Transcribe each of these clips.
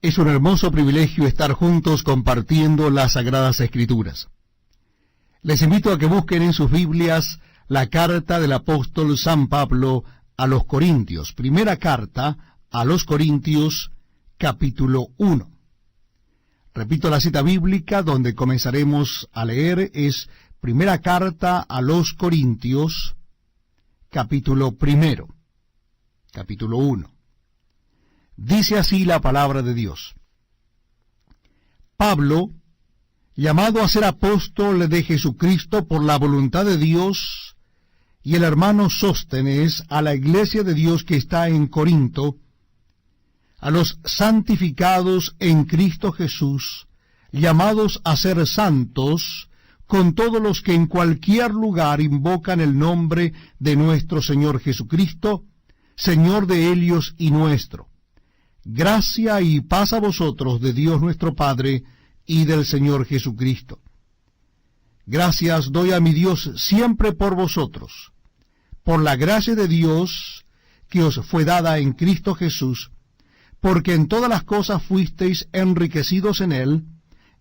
Es un hermoso privilegio estar juntos compartiendo las Sagradas Escrituras. Les invito a que busquen en sus Biblias la carta del apóstol San Pablo a los Corintios. Primera carta a los Corintios, capítulo 1. Repito la cita bíblica donde comenzaremos a leer, es Primera carta a los Corintios, capítulo 1. Capítulo 1. Dice así la palabra de Dios. Pablo, llamado a ser apóstol de Jesucristo por la voluntad de Dios, y el hermano Sóstenes, a la iglesia de Dios que está en Corinto, a los santificados en Cristo Jesús, llamados a ser santos, con todos los que en cualquier lugar invocan el nombre de nuestro Señor Jesucristo, Señor de ellos y nuestro. Gracia y paz a vosotros de Dios nuestro Padre y del Señor Jesucristo. Gracias doy a mi Dios siempre por vosotros, por la gracia de Dios que os fue dada en Cristo Jesús, porque en todas las cosas fuisteis enriquecidos en Él,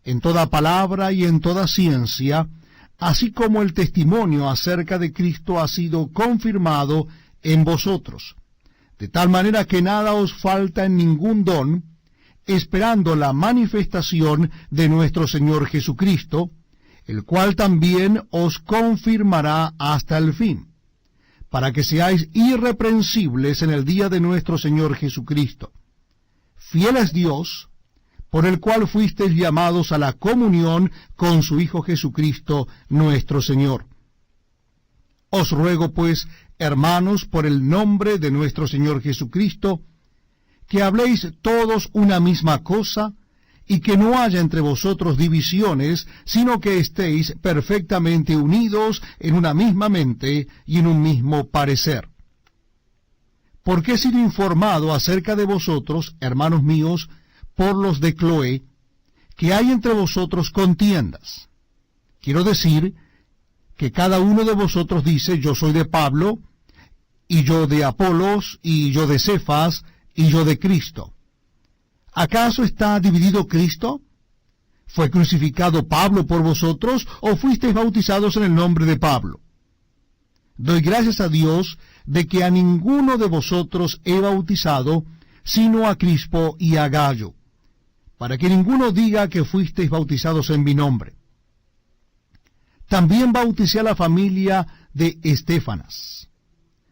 en toda palabra y en toda ciencia, así como el testimonio acerca de Cristo ha sido confirmado en vosotros, de tal manera que nada os falta en ningún don, esperando la manifestación de nuestro Señor Jesucristo, el cual también os confirmará hasta el fin, para que seáis irreprensibles en el día de nuestro Señor Jesucristo. Fiel es Dios, por el cual fuisteis llamados a la comunión con su Hijo Jesucristo, nuestro Señor. Os ruego, pues, hermanos, por el nombre de nuestro Señor Jesucristo, que habléis todos una misma cosa, y que no haya entre vosotros divisiones, sino que estéis perfectamente unidos en una misma mente y en un mismo parecer. Porque he sido informado acerca de vosotros, hermanos míos, por los de Cloé, que hay entre vosotros contiendas. Quiero decir que cada uno de vosotros dice, yo soy de Pablo, y yo de Apolos, y yo de Cefas, y yo de Cristo. ¿Acaso está dividido Cristo? ¿Fue crucificado Pablo por vosotros, o fuisteis bautizados en el nombre de Pablo? Doy gracias a Dios de que a ninguno de vosotros he bautizado, sino a Crispo y a Gayo, para que ninguno diga que fuisteis bautizados en mi nombre. También bauticé a la familia de Estéfanas.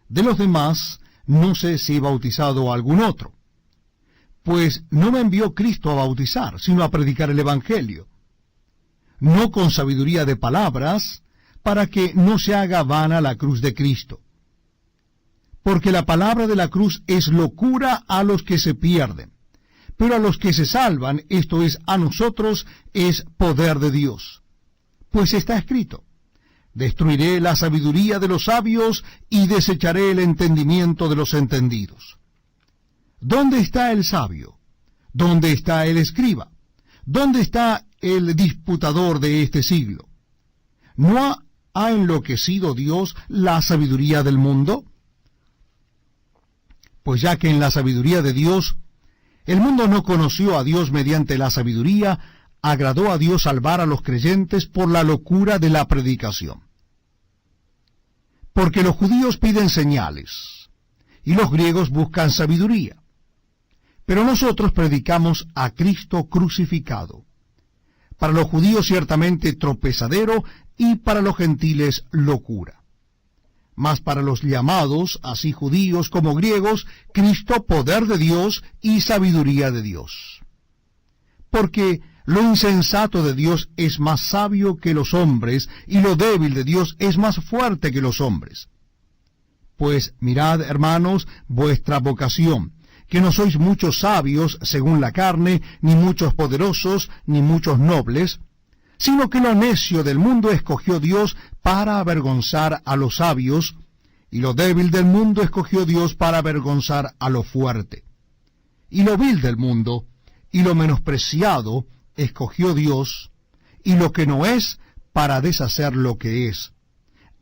De los demás, no sé si he bautizado a algún otro, pues no me envió Cristo a bautizar, sino a predicar el Evangelio, no con sabiduría de palabras, para que no se haga vana la cruz de Cristo. Porque la palabra de la cruz es locura a los que se pierden, pero a los que se salvan, esto es, a nosotros, es poder de Dios. Pues está escrito, destruiré la sabiduría de los sabios y desecharé el entendimiento de los entendidos. ¿Dónde está el sabio? ¿Dónde está el escriba? ¿Dónde está el disputador de este siglo? ¿No ha enloquecido Dios la sabiduría del mundo? Pues ya que en la sabiduría de Dios, el mundo no conoció a Dios mediante la sabiduría, agradó a Dios salvar a los creyentes por la locura de la predicación. Porque los judíos piden señales, y los griegos buscan sabiduría. Pero nosotros predicamos a Cristo crucificado, para los judíos ciertamente tropezadero, y para los gentiles locura. Mas para los llamados, así judíos como griegos, Cristo poder de Dios y sabiduría de Dios. Porque lo insensato de Dios es más sabio que los hombres, y lo débil de Dios es más fuerte que los hombres. Pues mirad, hermanos, vuestra vocación, que no sois muchos sabios según la carne, ni muchos poderosos, ni muchos nobles, sino que lo necio del mundo escogió Dios para avergonzar a los sabios, y lo débil del mundo escogió Dios para avergonzar a lo fuerte. Y lo vil del mundo, y lo menospreciado, escogió Dios, y lo que no es, para deshacer lo que es,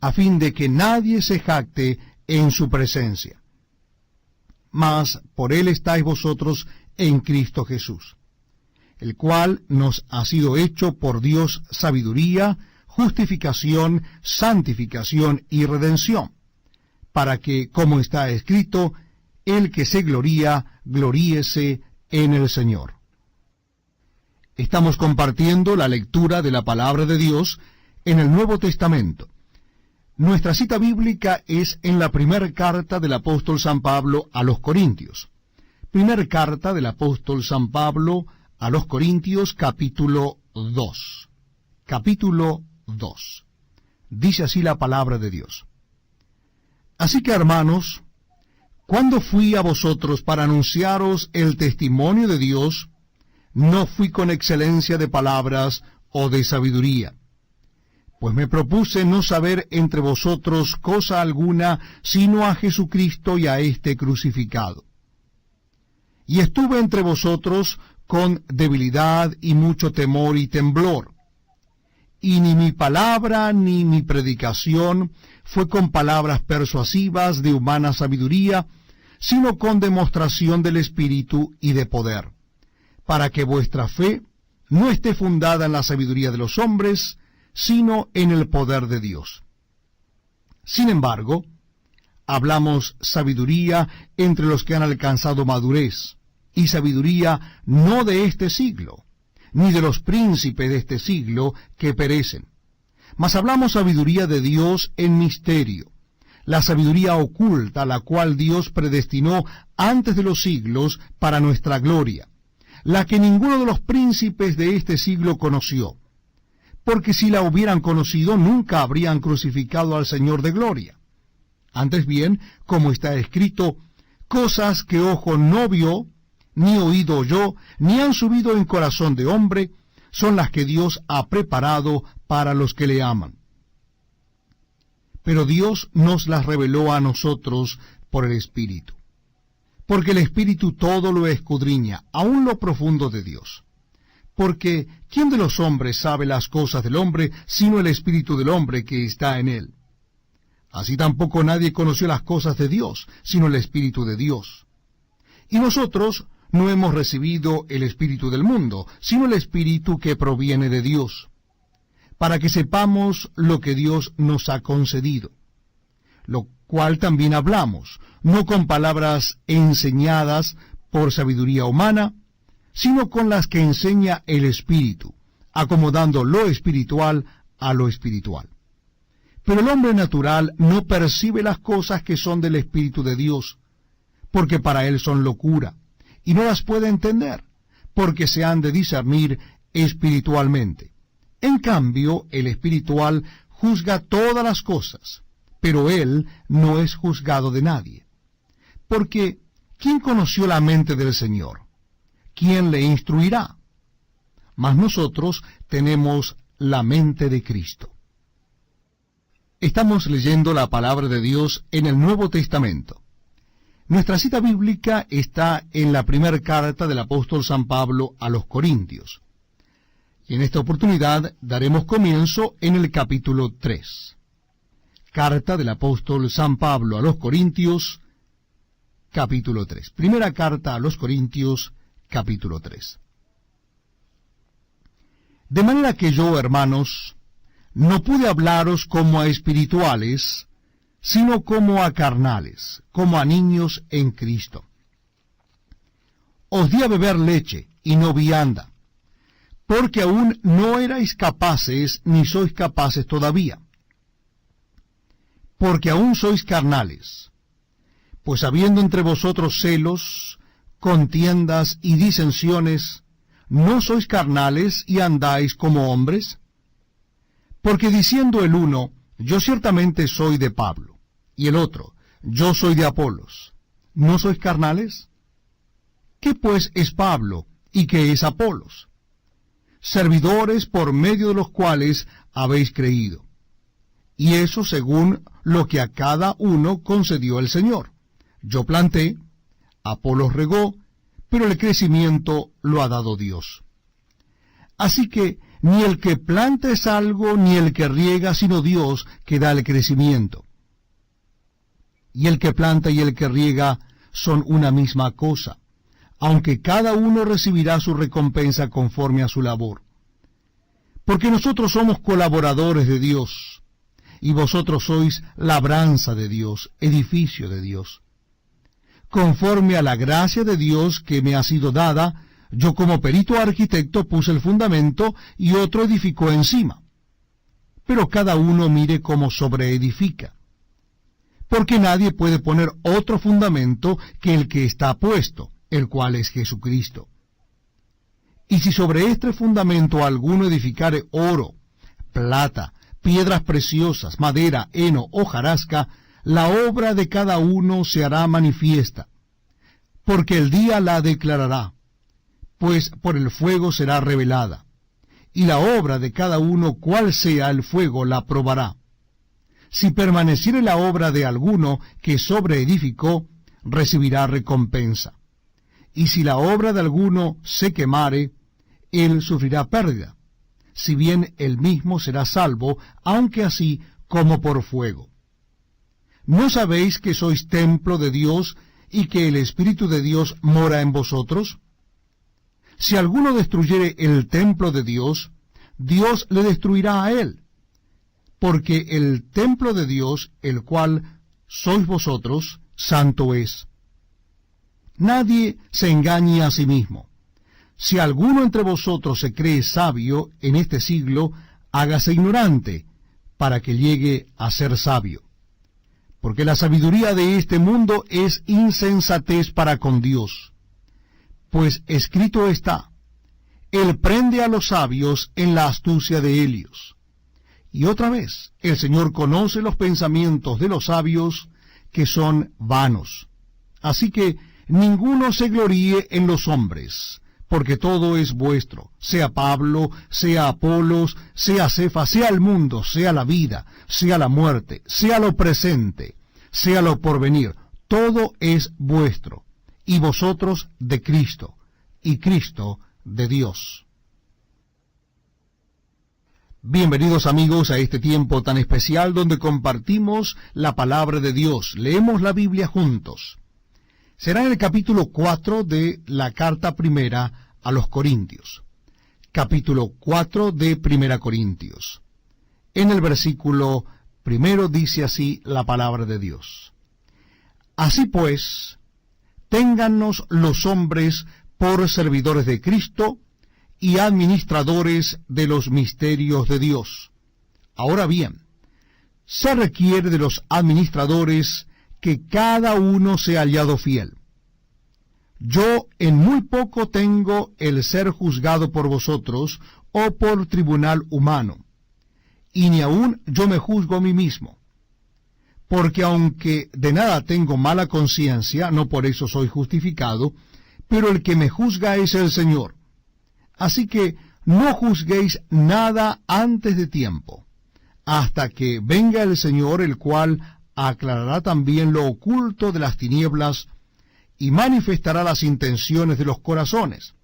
a fin de que nadie se jacte en su presencia. Mas por él estáis vosotros en Cristo Jesús, el cual nos ha sido hecho por Dios sabiduría, justificación, santificación y redención, para que, como está escrito, el que se gloría, gloríese en el Señor. Estamos compartiendo la lectura de la palabra de Dios en el Nuevo Testamento. Nuestra cita bíblica es en la primera carta del apóstol San Pablo a los Corintios. Primera carta del apóstol San Pablo a los Corintios, capítulo 2. Capítulo 2. Dice así la palabra de Dios. Así que, hermanos, cuando fui a vosotros para anunciaros el testimonio de Dios, no fui con excelencia de palabras o de sabiduría, pues me propuse no saber entre vosotros cosa alguna, sino a Jesucristo y a éste crucificado. Y estuve entre vosotros con debilidad y mucho temor y temblor. Y ni mi palabra ni mi predicación fue con palabras persuasivas de humana sabiduría, sino con demostración del Espíritu y de poder, para que vuestra fe no esté fundada en la sabiduría de los hombres, sino en el poder de Dios. Sin embargo, hablamos sabiduría entre los que han alcanzado madurez, y sabiduría no de este siglo, ni de los príncipes de este siglo que perecen. Mas hablamos sabiduría de Dios en misterio, la sabiduría oculta, la cual Dios predestinó antes de los siglos para nuestra gloria, la que ninguno de los príncipes de este siglo conoció, porque si la hubieran conocido nunca habrían crucificado al Señor de gloria. Antes bien, como está escrito, cosas que ojo no vio, ni oído oyó, ni han subido en corazón de hombre, son las que Dios ha preparado para los que le aman. Pero Dios nos las reveló a nosotros por el Espíritu, porque el Espíritu todo lo escudriña, aun lo profundo de Dios. Porque ¿quién de los hombres sabe las cosas del hombre, sino el Espíritu del hombre que está en él? Así tampoco nadie conoció las cosas de Dios, sino el Espíritu de Dios. Y nosotros no hemos recibido el Espíritu del mundo, sino el Espíritu que proviene de Dios, para que sepamos lo que Dios nos ha concedido, lo cual también hablamos, no con palabras enseñadas por sabiduría humana, sino con las que enseña el Espíritu, acomodando lo espiritual a lo espiritual. Pero el hombre natural no percibe las cosas que son del Espíritu de Dios, porque para él son locura, y no las puede entender, porque se han de discernir espiritualmente. En cambio, el espiritual juzga todas las cosas, pero él no es juzgado de nadie. Porque, ¿quién conoció la mente del Señor? ¿Quién le instruirá? Mas nosotros tenemos la mente de Cristo. Estamos leyendo la palabra de Dios en el Nuevo Testamento. Nuestra cita bíblica está en la primera carta del apóstol San Pablo a los Corintios. Y en esta oportunidad daremos comienzo en el capítulo 3. Carta del apóstol San Pablo a los Corintios, capítulo 3. Primera carta a los Corintios, capítulo 3. De manera que yo, hermanos, no pude hablaros como a espirituales, sino como a carnales, como a niños en Cristo. Os di a beber leche, y no vianda, porque aún no erais capaces, ni sois capaces todavía, porque aún sois carnales. Pues habiendo entre vosotros celos, contiendas y disensiones, ¿no sois carnales y andáis como hombres? Porque diciendo el uno, yo ciertamente soy de Pablo, y el otro, yo soy de Apolos, ¿no sois carnales? ¿Qué pues es Pablo y qué es Apolos? Servidores por medio de los cuales habéis creído, y eso según lo que a cada uno concedió el Señor. Yo planté, Apolos regó, pero el crecimiento lo ha dado Dios. Así que ni el que planta es algo, ni el que riega, sino Dios que da el crecimiento. Y el que planta y el que riega son una misma cosa, aunque cada uno recibirá su recompensa conforme a su labor. Porque nosotros somos colaboradores de Dios, y vosotros sois labranza de Dios, edificio de Dios. Conforme a la gracia de Dios que me ha sido dada, yo como perito arquitecto puse el fundamento y otro edificó encima. Pero cada uno mire cómo sobreedifica. Porque nadie puede poner otro fundamento que el que está puesto, el cual es Jesucristo. Y si sobre este fundamento alguno edificare oro, plata, piedras preciosas, madera, heno, hojarasca, la obra de cada uno se hará manifiesta, porque el día la declarará, pues por el fuego será revelada, y la obra de cada uno, cual sea el fuego, la probará. Si permaneciere la obra de alguno que sobreedificó, recibirá recompensa. Y si la obra de alguno se quemare, él sufrirá pérdida, si bien él mismo será salvo, aunque así como por fuego. ¿No sabéis que sois templo de Dios y que el Espíritu de Dios mora en vosotros? Si alguno destruyere el templo de Dios, Dios le destruirá a él, porque el templo de Dios, el cual sois vosotros, santo es. Nadie se engañe a sí mismo. Si alguno entre vosotros se cree sabio en este siglo, hágase ignorante, para que llegue a ser sabio. Porque la sabiduría de este mundo es insensatez para con Dios. Pues escrito está, Él prende a los sabios en la astucia de ellos. Y otra vez, el Señor conoce los pensamientos de los sabios, que son vanos. Así que ninguno se gloríe en los hombres, porque todo es vuestro, sea Pablo, sea Apolos, sea Cefas, sea el mundo, sea la vida, sea la muerte, sea lo presente, sea lo porvenir, todo es vuestro, y vosotros de Cristo, y Cristo de Dios. Bienvenidos amigos a este tiempo tan especial donde compartimos la palabra de Dios, leemos la Biblia juntos. Será en el capítulo 4 de la carta primera a los Corintios. Capítulo 4 de Primera Corintios. En el versículo primero dice así la palabra de Dios. Así pues, téngannos los hombres por servidores de Cristo y administradores de los misterios de Dios. Ahora bien, se requiere de los administradores que cada uno sea hallado fiel. Yo en muy poco tengo el ser juzgado por vosotros o por tribunal humano, y ni aun yo me juzgo a mí mismo, porque aunque de nada tengo mala conciencia, no por eso soy justificado, pero el que me juzga es el Señor. Así que no juzguéis nada antes de tiempo, hasta que venga el Señor, el cual aclarará también lo oculto de las tinieblas y manifestará las intenciones de los corazones.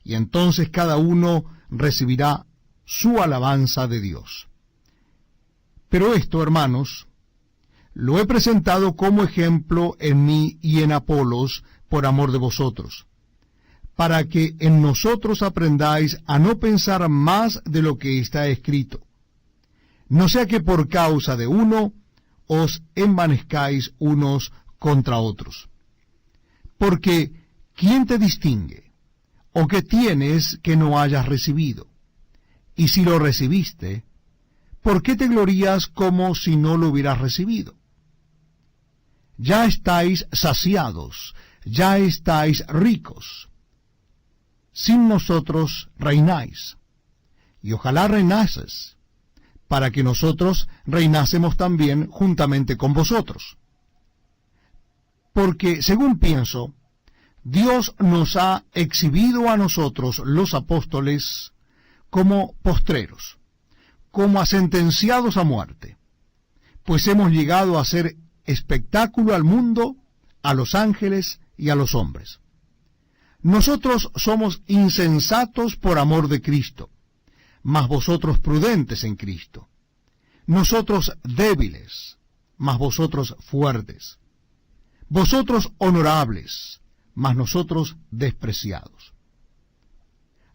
Y entonces cada uno recibirá su alabanza de Dios. Pero esto, hermanos, lo he presentado como ejemplo en mí y en Apolos por amor de vosotros, para que en nosotros aprendáis a no pensar más de lo que está escrito, no sea que por causa de uno os envanezcáis unos contra otros. Porque, ¿quién te distingue? ¿O qué tienes que no hayas recibido? Y si lo recibiste, ¿por qué te glorías como si no lo hubieras recibido? Ya estáis saciados, ya estáis ricos. Sin nosotros reináis, y ojalá reinases, para que nosotros reinásemos también juntamente con vosotros. Porque, según pienso, Dios nos ha exhibido a nosotros, los apóstoles, como postreros, como a sentenciados a muerte, pues hemos llegado a ser espectáculo al mundo, a los ángeles y a los hombres. Nosotros somos insensatos por amor de Cristo, mas vosotros prudentes en Cristo. Nosotros débiles, mas vosotros fuertes. Vosotros honorables, mas nosotros despreciados.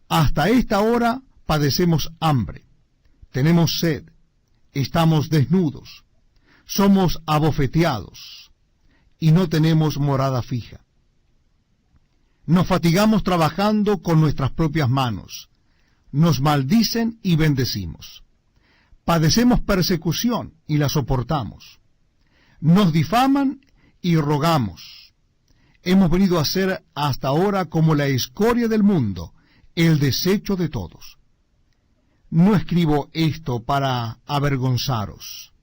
Hasta esta hora padecemos hambre, tenemos sed, estamos desnudos, somos abofeteados, y no tenemos morada fija. Nos fatigamos trabajando con nuestras propias manos, nos maldicen y bendecimos. Padecemos persecución y la soportamos. Nos difaman y rogamos. Hemos venido a ser hasta ahora como la escoria del mundo, el desecho de todos. No escribo esto para avergonzaros,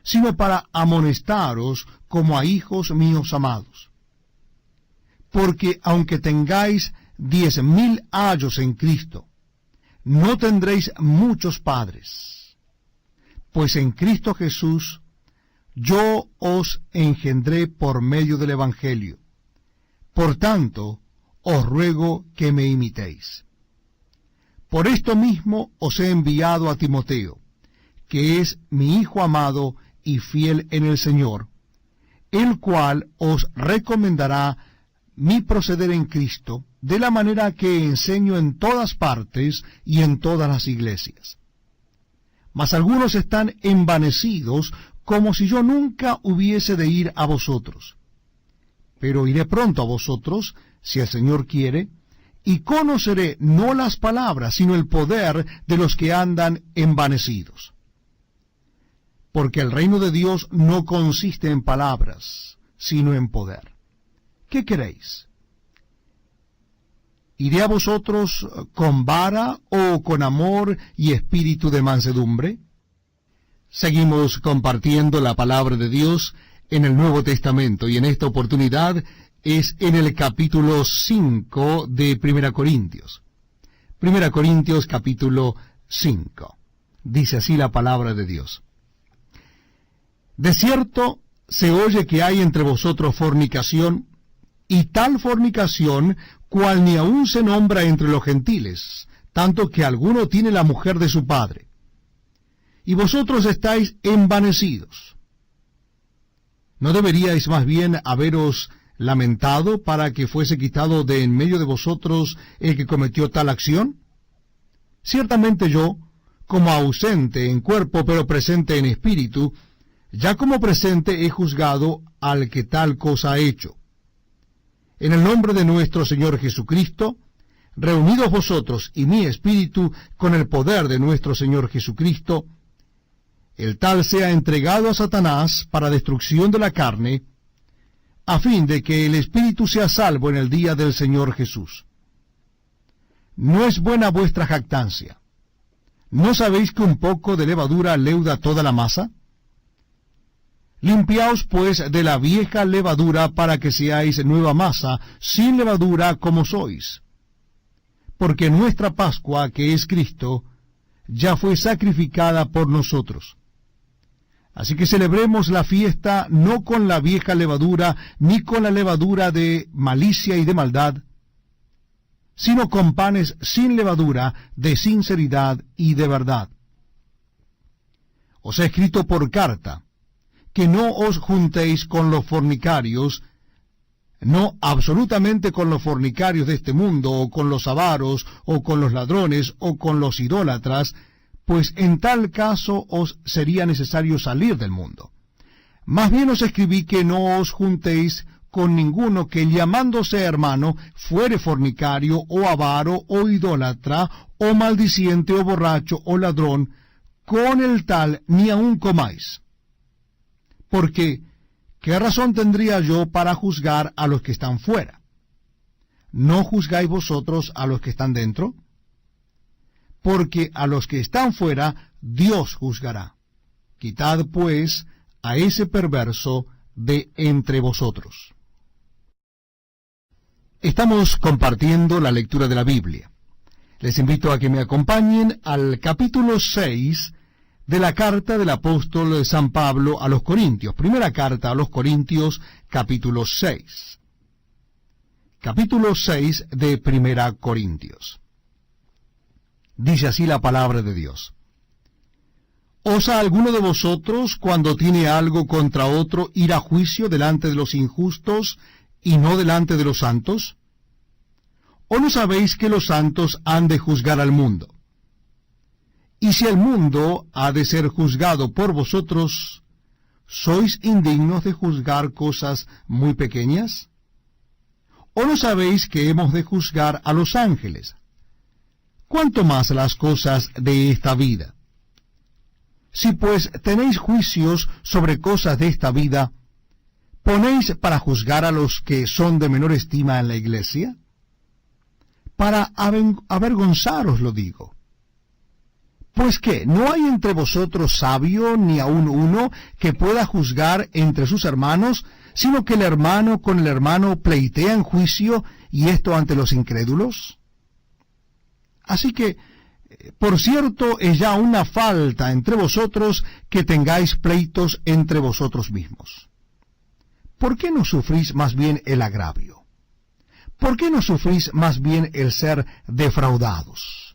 sino para amonestaros como a hijos míos amados. Porque aunque tengáis 10.000 ayos en Cristo, no tendréis muchos padres, pues en Cristo Jesús yo os engendré por medio del Evangelio. Por tanto, os ruego que me imitéis. Por esto mismo os he enviado a Timoteo, que es mi hijo amado y fiel en el Señor, el cual os recomendará mi proceder en Cristo, de la manera que enseño en todas partes y en todas las iglesias. Mas algunos están envanecidos, como si yo nunca hubiese de ir a vosotros. Pero iré pronto a vosotros, si el Señor quiere, y conoceré no las palabras, sino el poder de los que andan envanecidos. Porque el reino de Dios no consiste en palabras, sino en poder. ¿Qué queréis? ¿Iré a vosotros con vara o con amor y espíritu de mansedumbre? Seguimos compartiendo la palabra de Dios en el Nuevo Testamento, y en esta oportunidad es en el capítulo 5 de 1 Corintios. 1 Corintios capítulo 5. Dice así la palabra de Dios. De cierto se oye que hay entre vosotros fornicación, y tal fornicación cual ni aun se nombra entre los gentiles, tanto que alguno tiene la mujer de su padre. Y vosotros estáis envanecidos. ¿No deberíais más bien haberos lamentado para que fuese quitado de en medio de vosotros el que cometió tal acción? Ciertamente yo, como ausente en cuerpo pero presente en espíritu, ya como presente he juzgado al que tal cosa ha hecho. En el nombre de nuestro Señor Jesucristo, reunidos vosotros y mi espíritu con el poder de nuestro Señor Jesucristo, el tal sea entregado a Satanás para destrucción de la carne, a fin de que el espíritu sea salvo en el día del Señor Jesús. ¿No es buena vuestra jactancia? ¿No sabéis que un poco de levadura leuda toda la masa? Limpiaos pues de la vieja levadura para que seáis nueva masa, sin levadura como sois. Porque nuestra Pascua, que es Cristo, ya fue sacrificada por nosotros. Así que celebremos la fiesta no con la vieja levadura, ni con la levadura de malicia y de maldad, sino con panes sin levadura, de sinceridad y de verdad. Os he escrito por carta, que no os juntéis con los fornicarios, no absolutamente con los fornicarios de este mundo, o con los avaros, o con los ladrones, o con los idólatras, pues en tal caso os sería necesario salir del mundo. Más bien os escribí que no os juntéis con ninguno que, llamándose hermano, fuere fornicario, o avaro, o idólatra, o maldiciente, o borracho, o ladrón, con el tal ni aun comáis. Porque, ¿qué razón tendría yo para juzgar a los que están fuera? ¿No juzgáis vosotros a los que están dentro? Porque a los que están fuera, Dios juzgará. Quitad, pues, a ese perverso de entre vosotros. Estamos compartiendo la lectura de la Biblia. Les invito a que me acompañen al capítulo 6 de la carta del apóstol San Pablo a los Corintios. Primera carta a los Corintios, capítulo 6. Capítulo 6 de Primera Corintios. Dice así la palabra de Dios. ¿Osa alguno de vosotros, cuando tiene algo contra otro, ir a juicio delante de los injustos y no delante de los santos? ¿O no sabéis que los santos han de juzgar al mundo? Y si el mundo ha de ser juzgado por vosotros, ¿sois indignos de juzgar cosas muy pequeñas? ¿O no sabéis que hemos de juzgar a los ángeles? ¿Cuánto más las cosas de esta vida? Si pues tenéis juicios sobre cosas de esta vida, ¿ponéis para juzgar a los que son de menor estima en la iglesia? Para avergonzaros lo digo. Pues que no hay entre vosotros sabio ni aun uno que pueda juzgar entre sus hermanos, sino que el hermano con el hermano pleitea en juicio, y esto ante los incrédulos. Así que, por cierto, es ya una falta entre vosotros que tengáis pleitos entre vosotros mismos. ¿Por qué no sufrís más bien el agravio? ¿Por qué no sufrís más bien el ser defraudados?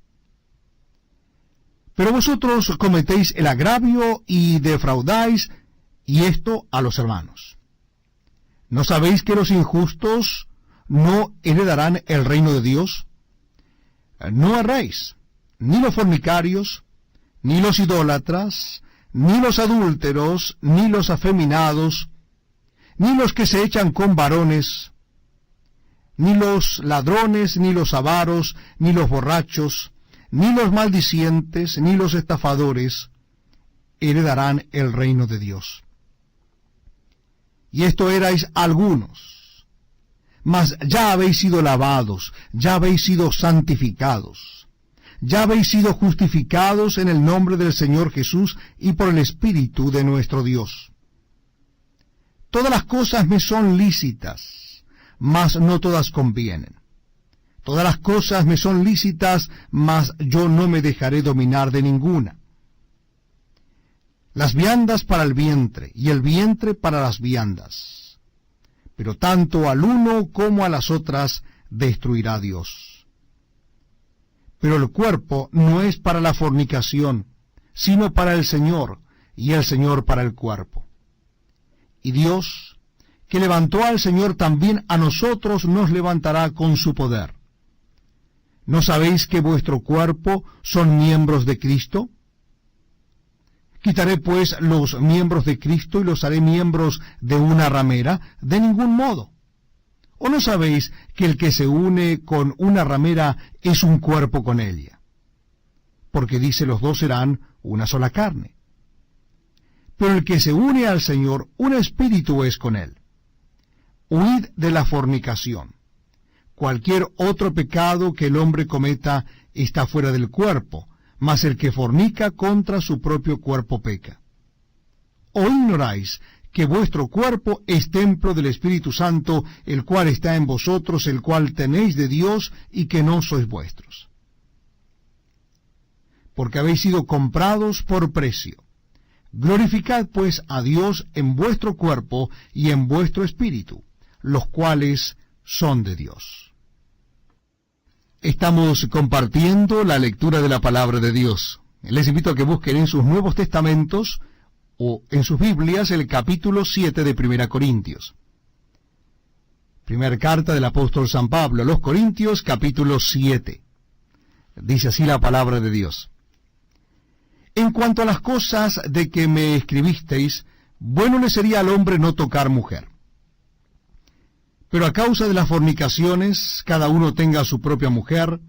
Pero vosotros cometéis el agravio y defraudáis, y esto a los hermanos. ¿No sabéis que los injustos no heredarán el reino de Dios? No erréis, ni los fornicarios, ni los idólatras, ni los adúlteros, ni los afeminados, ni los que se echan con varones, ni los ladrones, ni los avaros, ni los borrachos, ni los maldicientes, ni los estafadores, heredarán el reino de Dios. Y esto erais algunos, mas ya habéis sido lavados, ya habéis sido santificados, ya habéis sido justificados en el nombre del Señor Jesús y por el Espíritu de nuestro Dios. Todas las cosas me son lícitas, mas no todas convienen. Todas las cosas me son lícitas, mas yo no me dejaré dominar de ninguna. Las viandas para el vientre, y el vientre para las viandas. Pero tanto al uno como a las otras destruirá Dios. Pero el cuerpo no es para la fornicación, sino para el Señor, y el Señor para el cuerpo. Y Dios, que levantó al Señor, también a nosotros nos levantará con su poder. ¿No sabéis que vuestro cuerpo son miembros de Cristo? ¿Quitaré pues los miembros de Cristo y los haré miembros de una ramera? De ningún modo. ¿O no sabéis que el que se une con una ramera es un cuerpo con ella? Porque dice, los dos serán una sola carne. Pero el que se une al Señor, un espíritu es con él. Huid de la fornicación. Cualquier otro pecado que el hombre cometa está fuera del cuerpo, mas el que fornica contra su propio cuerpo peca. ¿O ignoráis que vuestro cuerpo es templo del Espíritu Santo, el cual está en vosotros, el cual tenéis de Dios, y que no sois vuestros? Porque habéis sido comprados por precio. Glorificad pues a Dios en vuestro cuerpo y en vuestro espíritu, los cuales son de Dios. Estamos compartiendo la lectura de la palabra de Dios. Les invito a que busquen en sus Nuevos Testamentos o en sus Biblias el capítulo 7 de 1 Corintios. Primera carta del apóstol San Pablo a los Corintios, capítulo 7. Dice así la palabra de Dios. En cuanto a las cosas de que me escribisteis, bueno le sería al hombre no tocar mujer. Pero a causa de las fornicaciones, cada uno tenga su propia mujer,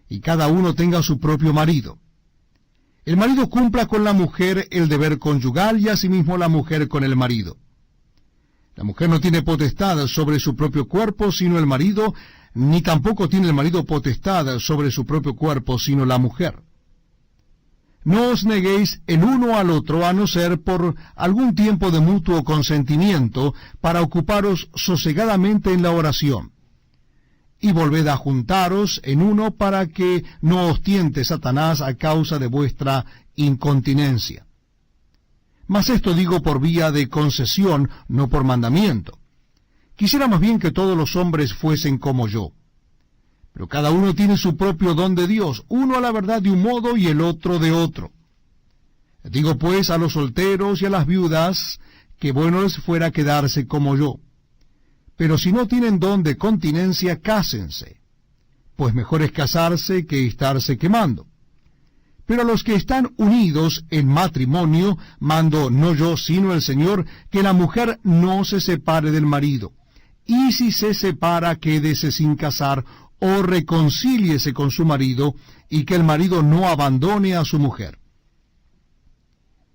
y cada uno tenga su propio marido. El marido cumpla con la mujer el deber conyugal, y asimismo la mujer con el marido. La mujer no tiene potestad sobre su propio cuerpo, sino el marido, ni tampoco tiene el marido potestad sobre su propio cuerpo, sino la mujer. No os neguéis el uno al otro, a no ser por algún tiempo de mutuo consentimiento, para ocuparos sosegadamente en la oración. Y volved a juntaros en uno, para que no os tiente Satanás a causa de vuestra incontinencia. Mas esto digo por vía de concesión, no por mandamiento. Quisiera más bien que todos los hombres fuesen como yo. Pero cada uno tiene su propio don de Dios, uno a la verdad de un modo y el otro de otro. Digo pues a los solteros y a las viudas, que bueno les fuera quedarse como yo. Pero si no tienen don de continencia, cásense, pues mejor es casarse que estarse quemando. Pero a los que están unidos en matrimonio, mando no yo, sino el Señor, que la mujer no se separe del marido. Y si se separa, quédese sin casar, o reconcíliese con su marido, y que el marido no abandone a su mujer.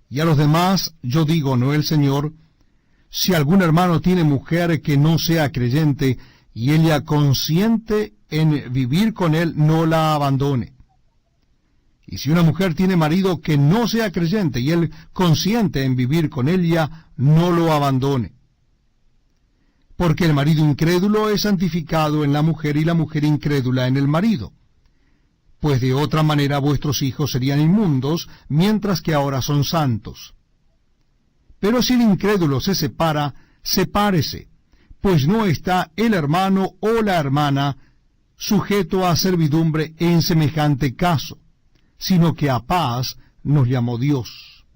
Y a los demás yo digo, no el Señor, si algún hermano tiene mujer que no sea creyente, y ella consiente en vivir con él, no la abandone. Y si una mujer tiene marido que no sea creyente, y él consiente en vivir con ella, no lo abandone. Porque el marido incrédulo es santificado en la mujer, y la mujer incrédula en el marido. Pues de otra manera vuestros hijos serían inmundos, mientras que ahora son santos. Pero si el incrédulo se separa, sepárese, pues no está el hermano o la hermana sujeto a servidumbre en semejante caso, sino que a paz nos llamó Dios.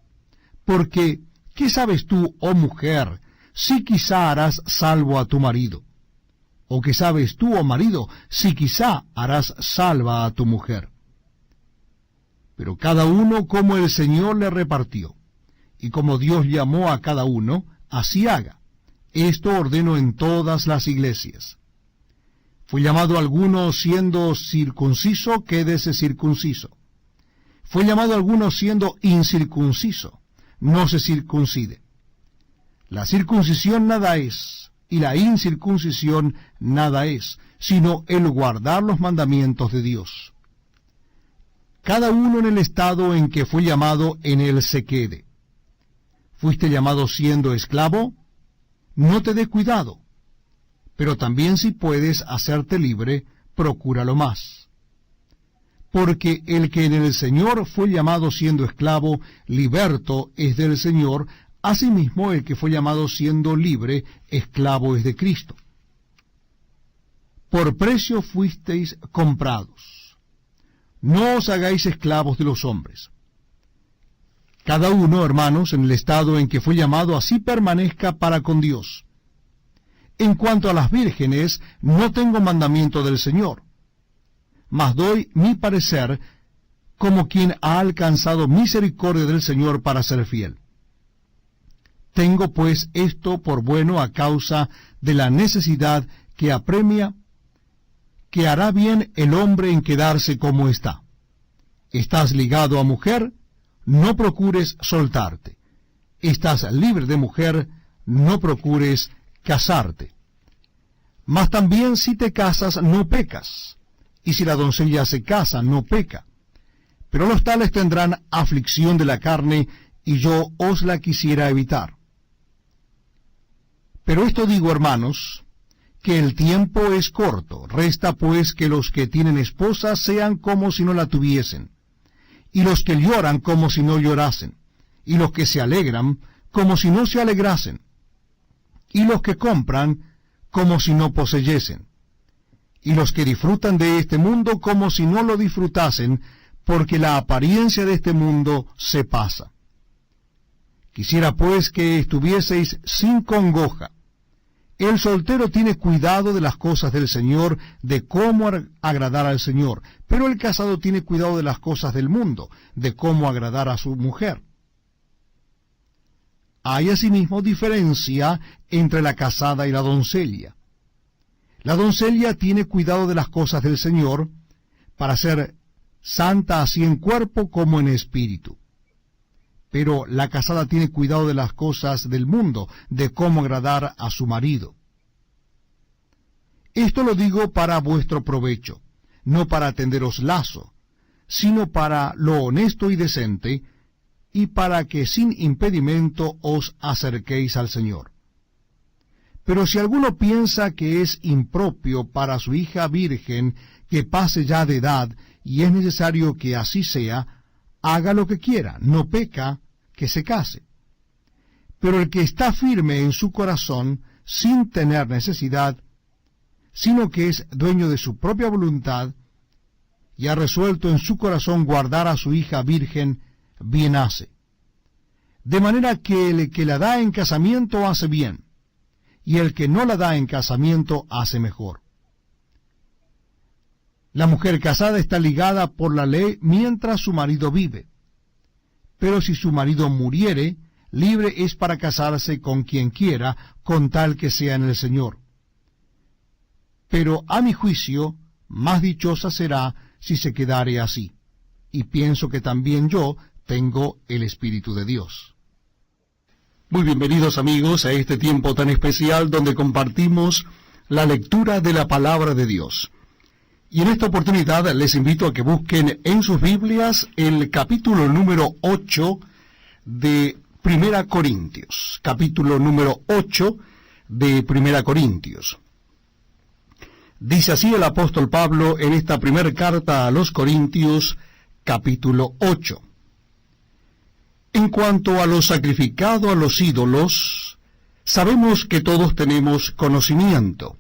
Porque, ¿qué sabes tú, oh mujer, si quizá harás salvo a tu marido? ¿O qué sabes tú, oh marido, si quizá harás salva a tu mujer? Pero cada uno como el Señor le repartió, y como Dios llamó a cada uno, así haga. Esto ordeno en todas las iglesias. Fue llamado alguno siendo circunciso, quédese circunciso. Fue llamado alguno siendo incircunciso, no se circuncide. La circuncisión nada es, y la incircuncisión nada es, sino el guardar los mandamientos de Dios. Cada uno en el estado en que fue llamado, en él se quede. ¿Fuiste llamado siendo esclavo? No te dé cuidado. Pero también si puedes hacerte libre, procúralo más. Porque el que en el Señor fue llamado siendo esclavo, liberto es del Señor, asimismo el que fue llamado siendo libre, esclavo es de Cristo. Por precio fuisteis comprados. No os hagáis esclavos de los hombres. Cada uno, hermanos, en el estado en que fue llamado, así permanezca para con Dios. En cuanto a las vírgenes, no tengo mandamiento del Señor, mas doy mi parecer como quien ha alcanzado misericordia del Señor para ser fiel. Tengo pues esto por bueno a causa de la necesidad que apremia, que hará bien el hombre en quedarse como está. Estás ligado a mujer, no procures soltarte. Estás libre de mujer, no procures casarte. Mas también si te casas, no pecas. Y si la doncella se casa, no peca. Pero los tales tendrán aflicción de la carne, y yo os la quisiera evitar. Pero esto digo, hermanos, que el tiempo es corto. Resta pues que los que tienen esposa sean como si no la tuviesen, y los que lloran como si no llorasen, y los que se alegran como si no se alegrasen, y los que compran como si no poseyesen, y los que disfrutan de este mundo como si no lo disfrutasen, porque la apariencia de este mundo se pasa. Quisiera pues que estuvieseis sin congoja. El soltero tiene cuidado de las cosas del Señor, de cómo agradar al Señor, pero el casado tiene cuidado de las cosas del mundo, de cómo agradar a su mujer. Hay asimismo diferencia entre la casada y la doncella. La doncella tiene cuidado de las cosas del Señor, para ser santa así en cuerpo como en espíritu. Pero la casada tiene cuidado de las cosas del mundo, de cómo agradar a su marido. Esto lo digo para vuestro provecho, no para tenderos lazo, sino para lo honesto y decente, y para que sin impedimento os acerquéis al Señor. Pero si alguno piensa que es impropio para su hija virgen que pase ya de edad, y es necesario que así sea, haga lo que quiera, no peca que se case. Pero el que está firme en su corazón, sin tener necesidad, sino que es dueño de su propia voluntad, y ha resuelto en su corazón guardar a su hija virgen, bien hace. De manera que el que la da en casamiento hace bien, y el que no la da en casamiento hace mejor. La mujer casada está ligada por la ley mientras su marido vive, pero si su marido muriere, libre es para casarse con quien quiera, con tal que sea en el Señor. Pero a mi juicio, más dichosa será si se quedare así, y pienso que también yo tengo el Espíritu de Dios. Muy bienvenidos amigos a este tiempo tan especial donde compartimos la lectura de la Palabra de Dios. Y en esta oportunidad les invito a que busquen en sus Biblias el capítulo número 8 de Primera Corintios. Capítulo número 8 de Primera Corintios. Dice así el apóstol Pablo en esta primera carta a los Corintios, capítulo 8. En cuanto a lo sacrificado a los ídolos, sabemos que todos tenemos conocimiento.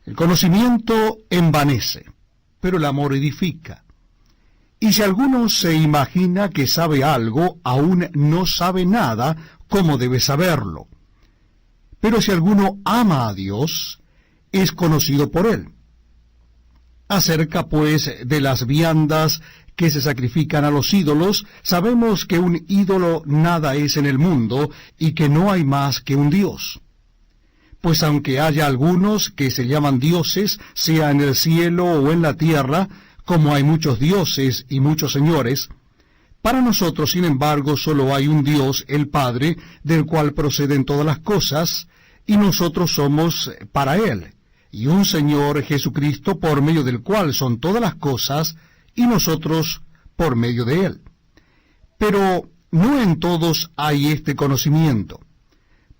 El conocimiento envanece, pero el amor edifica. Y si alguno se imagina que sabe algo, aún no sabe nada como debe saberlo. Pero si alguno ama a Dios, es conocido por él. Acerca, pues, de las viandas que se sacrifican a los ídolos, sabemos que un ídolo nada es en el mundo, y que no hay más que un Dios. Pues aunque haya algunos que se llaman dioses, sea en el cielo o en la tierra, como hay muchos dioses y muchos señores, para nosotros, sin embargo, solo hay un Dios, el Padre, del cual proceden todas las cosas, y nosotros somos para Él, y un Señor Jesucristo, por medio del cual son todas las cosas, y nosotros por medio de Él. Pero no en todos hay este conocimiento,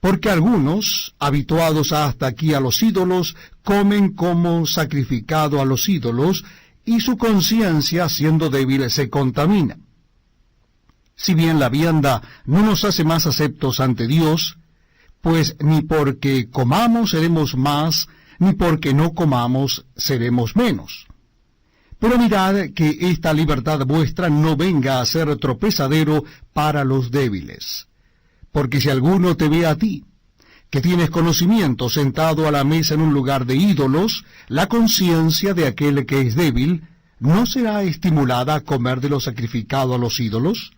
porque algunos, habituados hasta aquí a los ídolos, comen como sacrificado a los ídolos, y su conciencia, siendo débil, se contamina. Si bien la vianda no nos hace más aceptos ante Dios, pues ni porque comamos seremos más, ni porque no comamos seremos menos. Pero mirad que esta libertad vuestra no venga a ser tropezadero para los débiles. Porque si alguno te ve a ti, que tienes conocimiento sentado a la mesa en un lugar de ídolos, la conciencia de aquel que es débil, ¿no será estimulada a comer de lo sacrificado a los ídolos?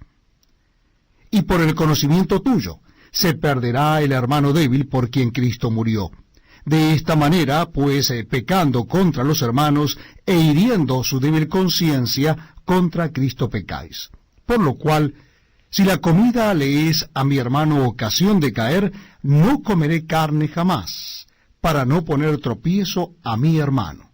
Y por el conocimiento tuyo, se perderá el hermano débil por quien Cristo murió. De esta manera, pues, pecando contra los hermanos e hiriendo su débil conciencia, contra Cristo pecáis. Por lo cual, si la comida le es a mi hermano ocasión de caer, no comeré carne jamás, para no poner tropiezo a mi hermano.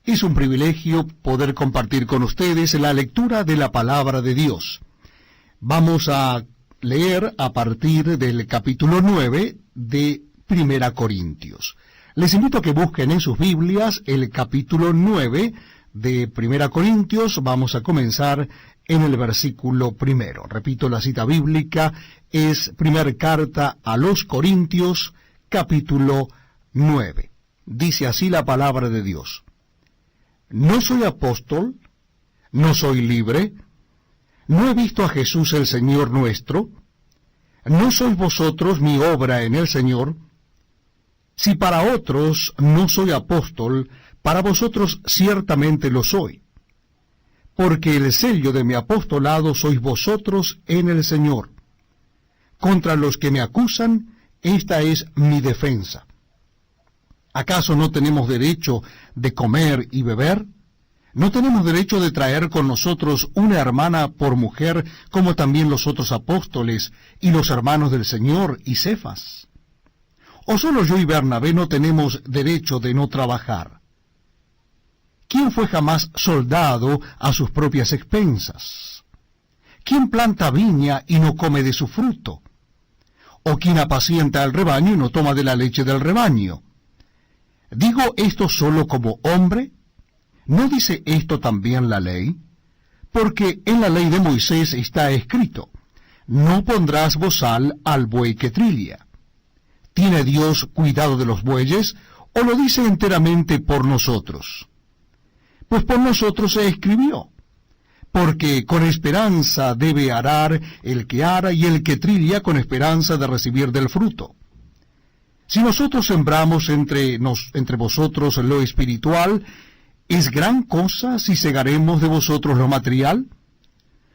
Es un privilegio poder compartir con ustedes la lectura de la Palabra de Dios. Vamos a leer a partir del capítulo 9 de Primera Corintios. Les invito a que busquen en sus Biblias el capítulo 9 de Primera Corintios. Vamos a comenzar en el versículo 1. Repito, la cita bíblica es Primera Carta a los Corintios, capítulo 9. Dice así la palabra de Dios. No soy apóstol, no soy libre, no he visto a Jesús el Señor nuestro, ¿no sois vosotros mi obra en el Señor? Si para otros no soy apóstol, para vosotros ciertamente lo soy, porque el sello de mi apostolado sois vosotros en el Señor. Contra los que me acusan, esta es mi defensa. ¿Acaso no tenemos derecho de comer y beber? ¿No tenemos derecho de traer con nosotros una hermana por mujer, como también los otros apóstoles y los hermanos del Señor y Cefas? ¿O solo yo y Bernabé no tenemos derecho de no trabajar? ¿Quién fue jamás soldado a sus propias expensas? ¿Quién planta viña y no come de su fruto? ¿O quién apacienta al rebaño y no toma de la leche del rebaño? ¿Digo esto solo como hombre? ¿No dice esto también la ley? Porque en la ley de Moisés está escrito, no pondrás bozal al buey que trilla. ¿Tiene Dios cuidado de los bueyes, o lo dice enteramente por nosotros? Pues por nosotros se escribió, porque con esperanza debe arar el que ara, y el que trilla con esperanza de recibir del fruto. Si nosotros sembramos entre vosotros lo espiritual, ¿es gran cosa si segaremos de vosotros lo material?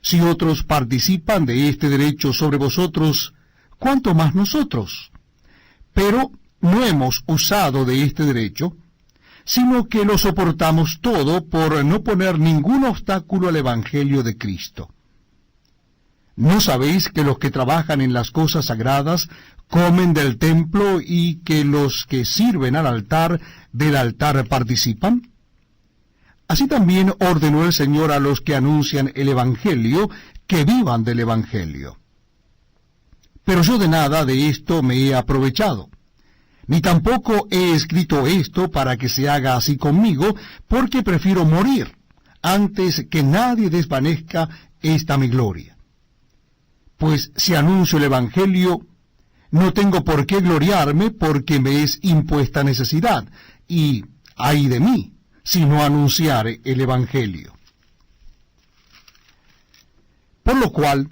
Si otros participan de este derecho sobre vosotros, ¿cuánto más nosotros? Pero no hemos usado de este derecho, sino que lo soportamos todo por no poner ningún obstáculo al Evangelio de Cristo. ¿No sabéis que los que trabajan en las cosas sagradas comen del templo y que los que sirven al altar del altar participan? Así también ordenó el Señor a los que anuncian el Evangelio que vivan del Evangelio. Pero yo de nada de esto me he aprovechado, ni tampoco he escrito esto para que se haga así conmigo, porque prefiero morir antes que nadie desvanezca esta mi gloria. Pues si anuncio el Evangelio, no tengo por qué gloriarme, porque me es impuesta necesidad, y ay de mí, si no anunciare el Evangelio. Por lo cual,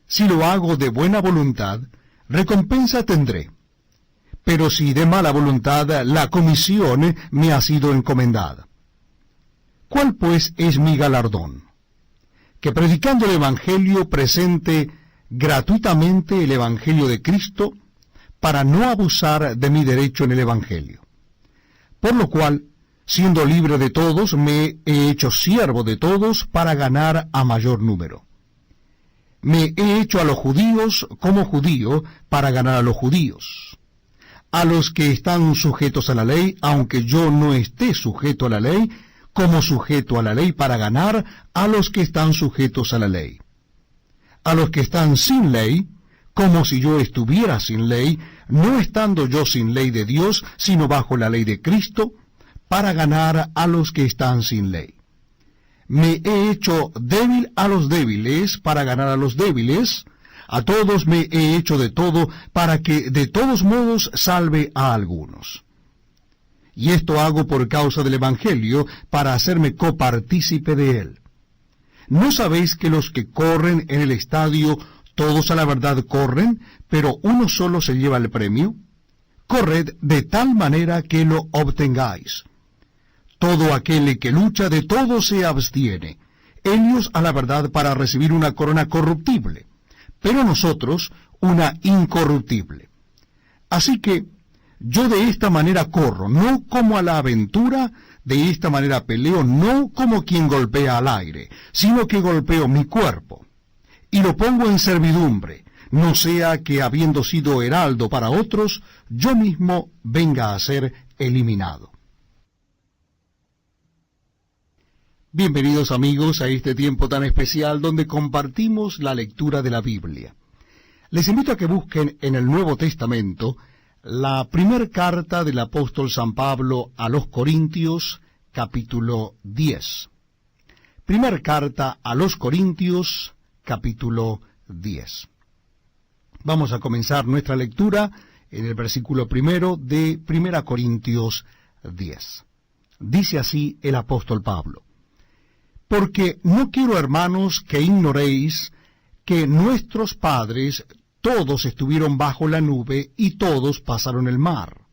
si lo hago de buena voluntad, recompensa tendré. Pero si de mala voluntad, la comisión me ha sido encomendada. ¿Cuál pues es mi galardón? Que predicando el Evangelio presente gratuitamente el Evangelio de Cristo, para no abusar de mi derecho en el Evangelio. Por lo cual, siendo libre de todos, me he hecho siervo de todos para ganar a mayor número. Me he hecho a los judíos como judío para ganar a los judíos. A los que están sujetos a la ley, aunque yo no esté sujeto a la ley, como sujeto a la ley para ganar a los que están sujetos a la ley. A los que están sin ley, como si yo estuviera sin ley, no estando yo sin ley de Dios, sino bajo la ley de Cristo, para ganar a los que están sin ley. Me he hecho débil a los débiles, para ganar a los débiles. A todos me he hecho de todo, para que de todos modos salve a algunos. Y esto hago por causa del Evangelio, para hacerme copartícipe de él. ¿No sabéis que los que corren en el estadio, todos a la verdad corren, pero uno solo se lleva el premio? Corred de tal manera que lo obtengáis. Todo aquel que lucha de todo se abstiene, ellos a la verdad para recibir una corona corruptible, pero nosotros una incorruptible. Así que yo de esta manera corro, no como a la aventura, de esta manera peleo, no como quien golpea al aire, sino que golpeo mi cuerpo, y lo pongo en servidumbre, no sea que habiendo sido heraldo para otros, yo mismo venga a ser eliminado. Bienvenidos amigos a este tiempo tan especial donde compartimos la lectura de la Biblia. Les invito a que busquen en el Nuevo Testamento la primera carta del apóstol San Pablo a los Corintios, capítulo 10. Primer carta a los Corintios, capítulo 10. Vamos a comenzar nuestra lectura en el versículo 1 de 1 Corintios 10. Dice así el apóstol Pablo: Porque no quiero, hermanos, que ignoréis que nuestros padres todos estuvieron bajo la nube y todos pasaron el mar.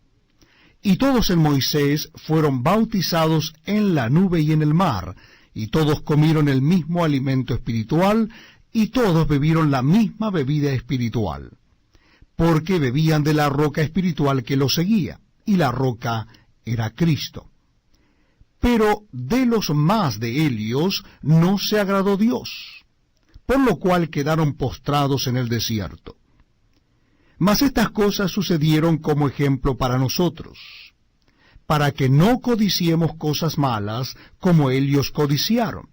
Y todos en Moisés fueron bautizados en la nube y en el mar, y todos comieron el mismo alimento espiritual, y todos bebieron la misma bebida espiritual, porque bebían de la roca espiritual que los seguía, y la roca era Cristo. Pero de los más de ellos no se agradó Dios, por lo cual quedaron postrados en el desierto. Mas estas cosas sucedieron como ejemplo para nosotros, para que no codiciemos cosas malas como ellos codiciaron,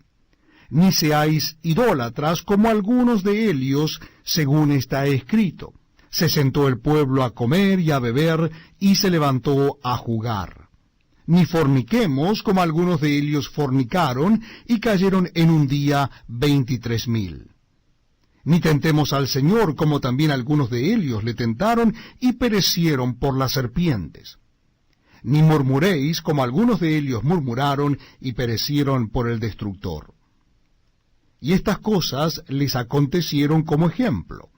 ni seáis idólatras como algunos de ellos, según está escrito. Se sentó el pueblo a comer y a beber, y se levantó a jugar. Ni forniquemos como algunos de ellos fornicaron, y cayeron en un día 23,000. Ni tentemos al Señor, como también algunos de ellos le tentaron, y perecieron por las serpientes. Ni murmuréis, como algunos de ellos murmuraron, y perecieron por el destructor. y estas cosas les acontecieron como ejemplo,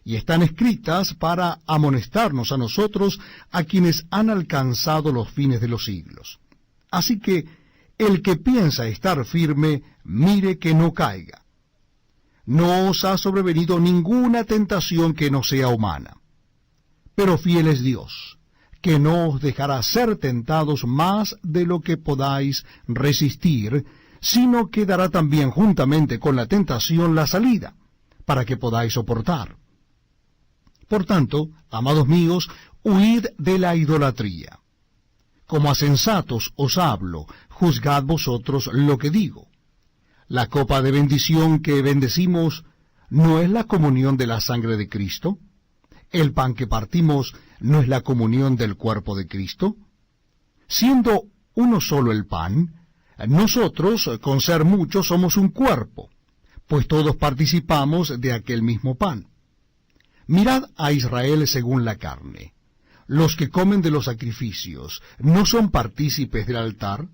y están escritas para amonestarnos a nosotros, a quienes han alcanzado los fines de los siglos. Así que el que piensa estar firme, mire que no caiga. No os ha sobrevenido ninguna tentación que no sea humana. Pero fiel es Dios, que no os dejará ser tentados más de lo que podáis resistir, sino que dará también juntamente con la tentación la salida, para que podáis soportar. Por tanto, amados míos, huid de la idolatría. Como a sensatos os hablo, juzgad vosotros lo que digo. La copa de bendición que bendecimos, ¿no es la comunión de la sangre de Cristo? ¿El pan que partimos no es la comunión del cuerpo de Cristo? Siendo uno solo el pan, nosotros, con ser muchos, somos un cuerpo, pues todos participamos de aquel mismo pan. Mirad a Israel según la carne. Los que comen de los sacrificios, ¿no son partícipes del altar?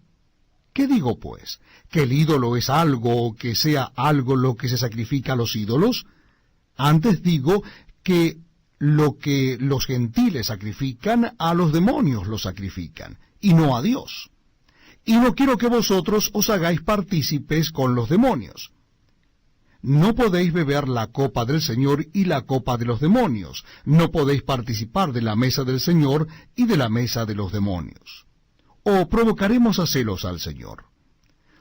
¿Qué digo, pues? ¿Que el ídolo es algo o que sea algo lo que se sacrifica a los ídolos? Antes digo que lo que los gentiles sacrifican, a los demonios lo sacrifican, y no a Dios. Y no quiero que vosotros os hagáis partícipes con los demonios. No podéis beber la copa del Señor y la copa de los demonios. No podéis participar de la mesa del Señor y de la mesa de los demonios. ¿O provocaremos a celos al Señor?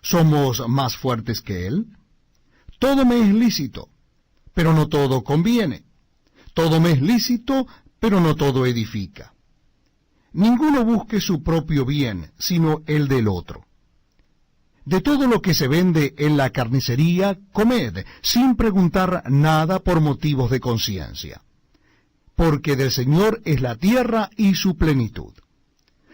¿Somos más fuertes que Él? Todo me es lícito, pero no todo conviene. Todo me es lícito, pero no todo edifica. Ninguno busque su propio bien, sino el del otro. De todo lo que se vende en la carnicería, comed, sin preguntar nada por motivos de conciencia. Porque del Señor es la tierra y su plenitud.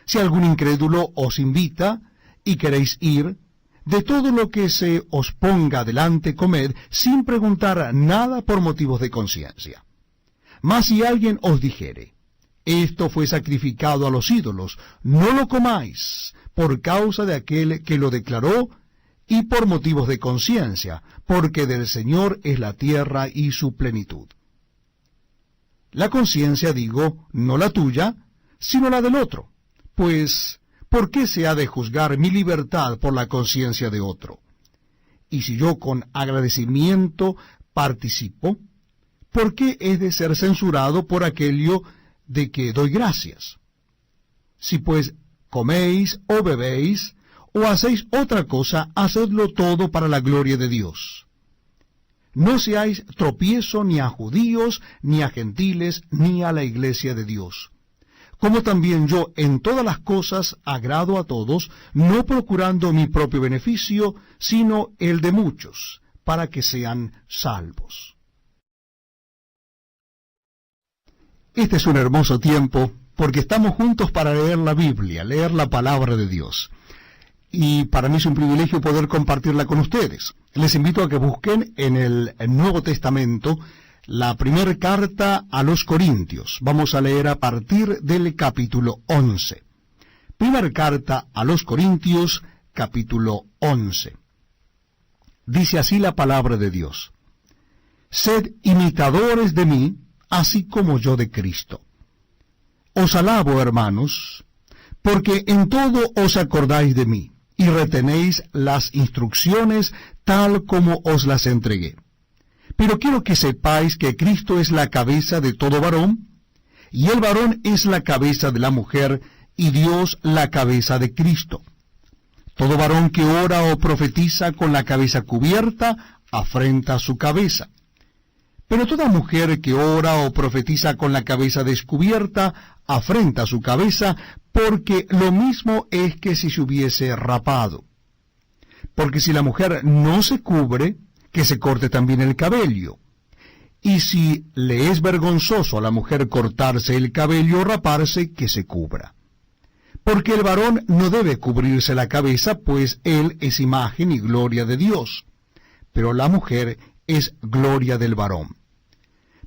Si algún incrédulo os invita, y queréis ir, de todo lo que se os ponga delante comed, sin preguntar nada por motivos de conciencia. Mas si alguien os dijere, esto fue sacrificado a los ídolos, no lo comáis, por causa de aquel que lo declaró, y por motivos de conciencia, porque del Señor es la tierra y su plenitud. La conciencia, digo, no la tuya, sino la del otro. Pues, ¿por qué se ha de juzgar mi libertad por la conciencia de otro? Y si yo con agradecimiento participo, ¿por qué he de ser censurado por aquello de que doy gracias? Si pues coméis o bebéis, o hacéis otra cosa, hacedlo todo para la gloria de Dios. No seáis tropiezo ni a judíos, ni a gentiles, ni a la iglesia de Dios. Como también yo en todas las cosas agrado a todos, no procurando mi propio beneficio, sino el de muchos, para que sean salvos. Este es un hermoso tiempo, porque estamos juntos para leer la Biblia, leer la palabra de Dios. Y para mí es un privilegio poder compartirla con ustedes. Les invito a que busquen en el Nuevo Testamento la primera carta a los Corintios. Vamos a leer a partir del capítulo 11. Primera carta a los Corintios, capítulo 11. Dice así la palabra de Dios. Sed imitadores de mí, así como yo de Cristo. Os alabo, hermanos, porque en todo os acordáis de mí, y retenéis las instrucciones tal como os las entregué. Pero quiero que sepáis que Cristo es la cabeza de todo varón, y el varón es la cabeza de la mujer, y Dios la cabeza de Cristo. Todo varón que ora o profetiza con la cabeza cubierta, afrenta su cabeza. Pero toda mujer que ora o profetiza con la cabeza descubierta, afrenta su cabeza, porque lo mismo es que si se hubiese rapado. Porque si la mujer no se cubre, que se corte también el cabello. Y si le es vergonzoso a la mujer cortarse el cabello o raparse, que se cubra. Porque el varón no debe cubrirse la cabeza, pues él es imagen y gloria de Dios. Pero la mujer es gloria del varón.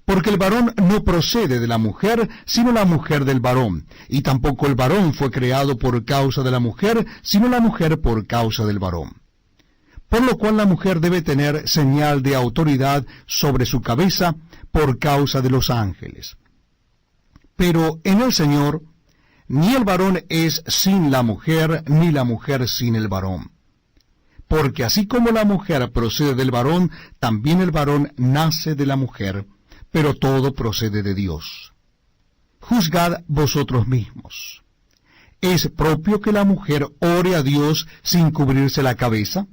Porque el varón no procede de la mujer, sino la mujer del varón. Y tampoco el varón fue creado por causa de la mujer, sino la mujer por causa del varón. por lo cual la mujer debe tener señal de autoridad sobre su cabeza por causa de los ángeles. Pero en el Señor, ni el varón es sin la mujer, ni la mujer sin el varón. Porque así como la mujer procede del varón, también el varón nace de la mujer, pero todo procede de Dios. Juzgad vosotros mismos. ¿Es propio que la mujer ore a Dios sin cubrirse la cabeza?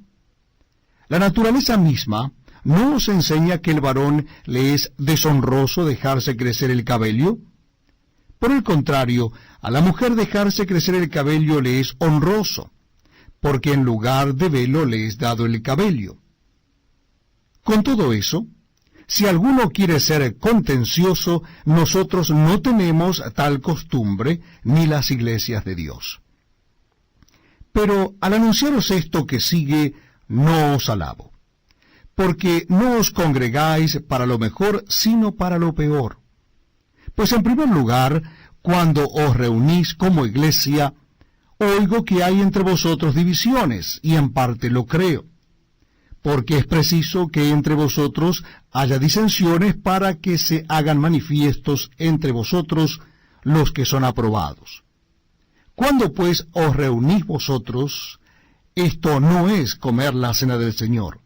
La naturaleza misma no os enseña que el varón le es deshonroso dejarse crecer el cabello. Por el contrario, a la mujer dejarse crecer el cabello le es honroso, porque en lugar de velo le es dado el cabello. Con todo eso, si alguno quiere ser contencioso, nosotros no tenemos tal costumbre, ni las iglesias de Dios. Pero al anunciaros esto que sigue, no os alabo, porque no os congregáis para lo mejor, sino para lo peor. Pues en primer lugar, cuando os reunís como iglesia, oigo que hay entre vosotros divisiones, y en parte lo creo, porque es preciso que entre vosotros haya disensiones para que se hagan manifiestos entre vosotros los que son aprobados. Cuando pues os reunís vosotros, esto no es comer la cena del Señor,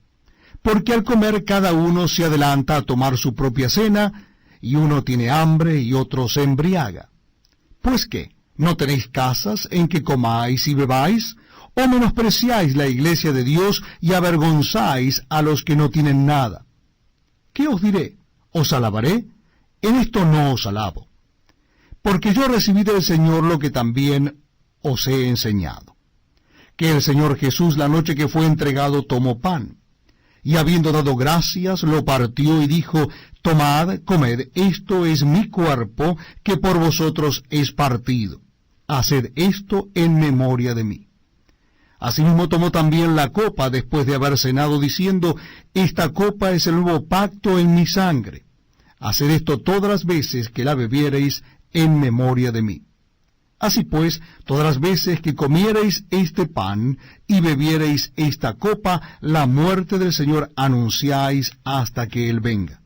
porque al comer cada uno se adelanta a tomar su propia cena, y uno tiene hambre y otro se embriaga. ¿Pues qué? ¿No tenéis casas en que comáis y bebáis? ¿O menospreciáis la iglesia de Dios y avergonzáis a los que no tienen nada? ¿Qué os diré? ¿Os alabaré? En esto no os alabo. Porque yo recibí del Señor lo que también os he enseñado. Que el Señor Jesús, la noche que fue entregado, tomó pan, y habiendo dado gracias, lo partió y dijo: Tomad, comed, esto es mi cuerpo, que por vosotros es partido. Haced esto en memoria de mí. Asimismo tomó también la copa después de haber cenado, diciendo: Esta copa es el nuevo pacto en mi sangre. Haced esto todas las veces que la bebiereis en memoria de mí. Así pues, todas las veces que comiereis este pan y bebiereis esta copa, la muerte del Señor anunciáis hasta que Él venga.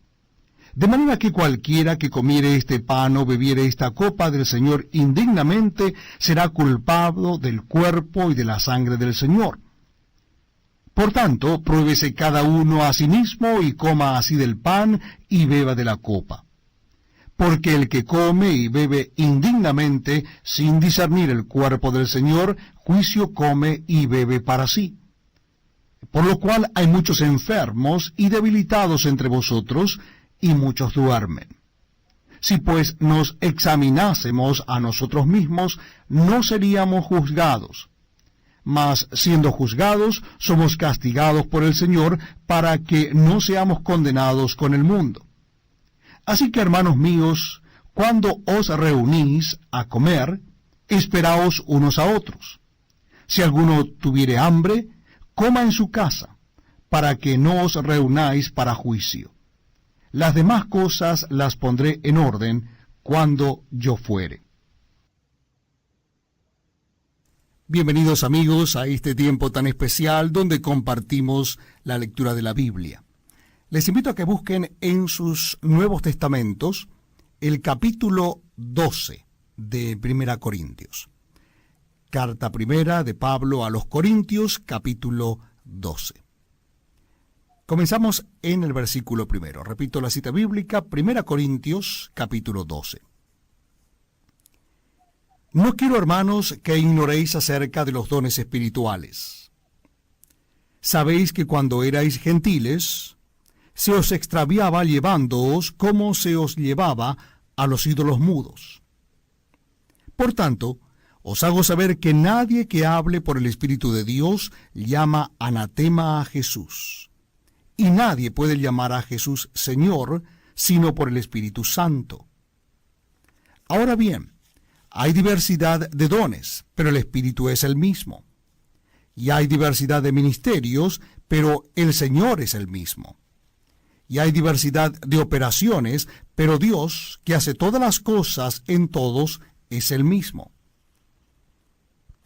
De manera que cualquiera que comiere este pan o bebiere esta copa del Señor indignamente, será culpado del cuerpo y de la sangre del Señor. Por tanto, pruébese cada uno a sí mismo, y coma así del pan y beba de la copa. Porque el que come y bebe indignamente, sin discernir el cuerpo del Señor, juicio come y bebe para sí. Por lo cual hay muchos enfermos y debilitados entre vosotros, y muchos duermen. Si pues nos examinásemos a nosotros mismos, no seríamos juzgados. Mas siendo juzgados, somos castigados por el Señor, para que no seamos condenados con el mundo. Así que, hermanos míos, cuando os reunís a comer, esperaos unos a otros. Si alguno tuviere hambre, coma en su casa, para que no os reunáis para juicio. Las demás cosas las pondré en orden cuando yo fuere. Bienvenidos amigos a este tiempo tan especial donde compartimos la lectura de la Biblia. Les invito a que busquen en sus Nuevos Testamentos el capítulo 12 de 1 Corintios. Carta primera de Pablo a los Corintios, capítulo 12. Comenzamos en el versículo primero. Repito la cita bíblica, 1 Corintios, capítulo 12. No quiero, hermanos, que ignoréis acerca de los dones espirituales. Sabéis que cuando erais gentiles, se os extraviaba llevándoos como se os llevaba a los ídolos mudos. Por tanto, os hago saber que nadie que hable por el Espíritu de Dios llama anatema a Jesús. Y nadie puede llamar a Jesús Señor, sino por el Espíritu Santo. Ahora bien, hay diversidad de dones, pero el Espíritu es el mismo. Y hay diversidad de ministerios, pero el Señor es el mismo. Y hay diversidad de operaciones, pero Dios, que hace todas las cosas en todos, es el mismo.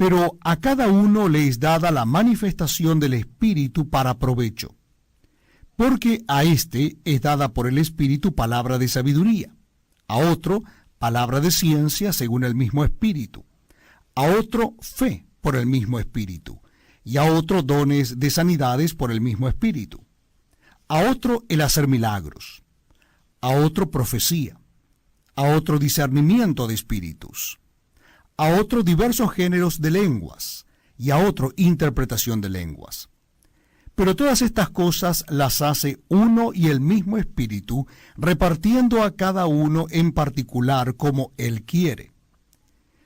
Pero a cada uno le es dada la manifestación del Espíritu para provecho. Porque a éste es dada por el Espíritu palabra de sabiduría, a otro palabra de ciencia según el mismo Espíritu, a otro fe por el mismo Espíritu, y a otro dones de sanidades por el mismo Espíritu, a otro el hacer milagros, a otro profecía, a otro discernimiento de espíritus, a otro diversos géneros de lenguas, y a otro interpretación de lenguas. Pero todas estas cosas las hace uno y el mismo Espíritu, repartiendo a cada uno en particular como Él quiere.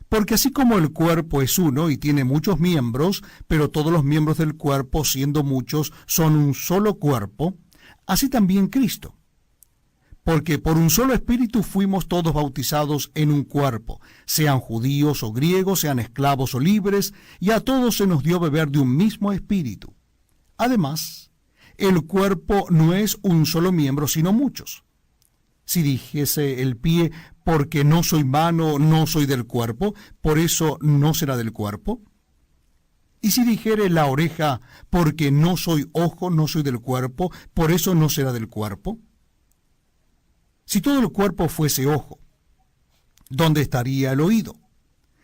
Porque así como el cuerpo es uno y tiene muchos miembros, pero todos los miembros del cuerpo, siendo muchos, son un solo cuerpo, así también Cristo. Porque por un solo Espíritu fuimos todos bautizados en un cuerpo, sean judíos o griegos, sean esclavos o libres, y a todos se nos dio beber de un mismo Espíritu. Además, el cuerpo no es un solo miembro, sino muchos. Si dijese el pie, porque no soy mano, no soy del cuerpo, por eso no será del cuerpo. Y si dijere la oreja, porque no soy ojo, no soy del cuerpo, por eso no será del cuerpo. Si todo el cuerpo fuese ojo, ¿dónde estaría el oído?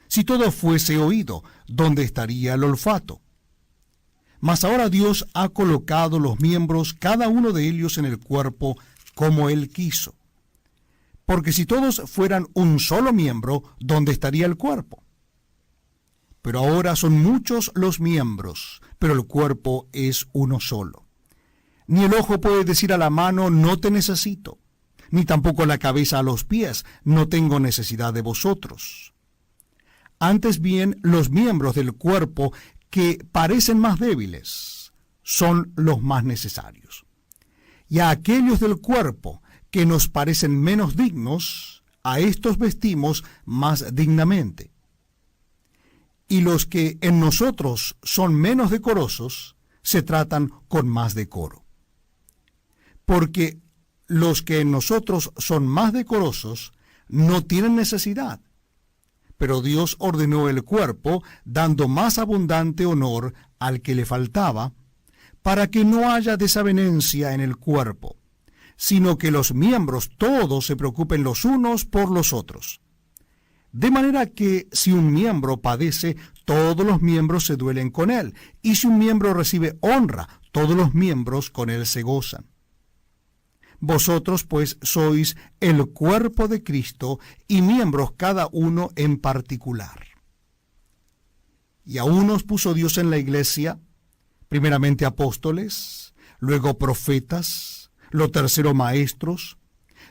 Si todo fuese oído, ¿dónde estaría el olfato? Mas ahora Dios ha colocado los miembros, cada uno de ellos en el cuerpo, como Él quiso. Porque si todos fueran un solo miembro, ¿dónde estaría el cuerpo? Pero ahora son muchos los miembros, pero el cuerpo es uno solo. Ni el ojo puede decir a la mano, no te necesito, ni tampoco la cabeza a los pies, no tengo necesidad de vosotros. Antes bien, los miembros del cuerpo que parecen más débiles son los más necesarios. Y a aquellos del cuerpo que nos parecen menos dignos, a estos vestimos más dignamente. Y los que en nosotros son menos decorosos, se tratan con más decoro. Porque los que en nosotros son más decorosos no tienen necesidad, pero Dios ordenó el cuerpo, dando más abundante honor al que le faltaba, para que no haya desavenencia en el cuerpo, sino que los miembros todos se preocupen los unos por los otros. De manera que si un miembro padece, todos los miembros se duelen con él, y si un miembro recibe honra, todos los miembros con él se gozan. Vosotros, pues, sois el cuerpo de Cristo, y miembros cada uno en particular. Y a unos puso Dios en la iglesia, primeramente apóstoles, luego profetas, lo tercero maestros,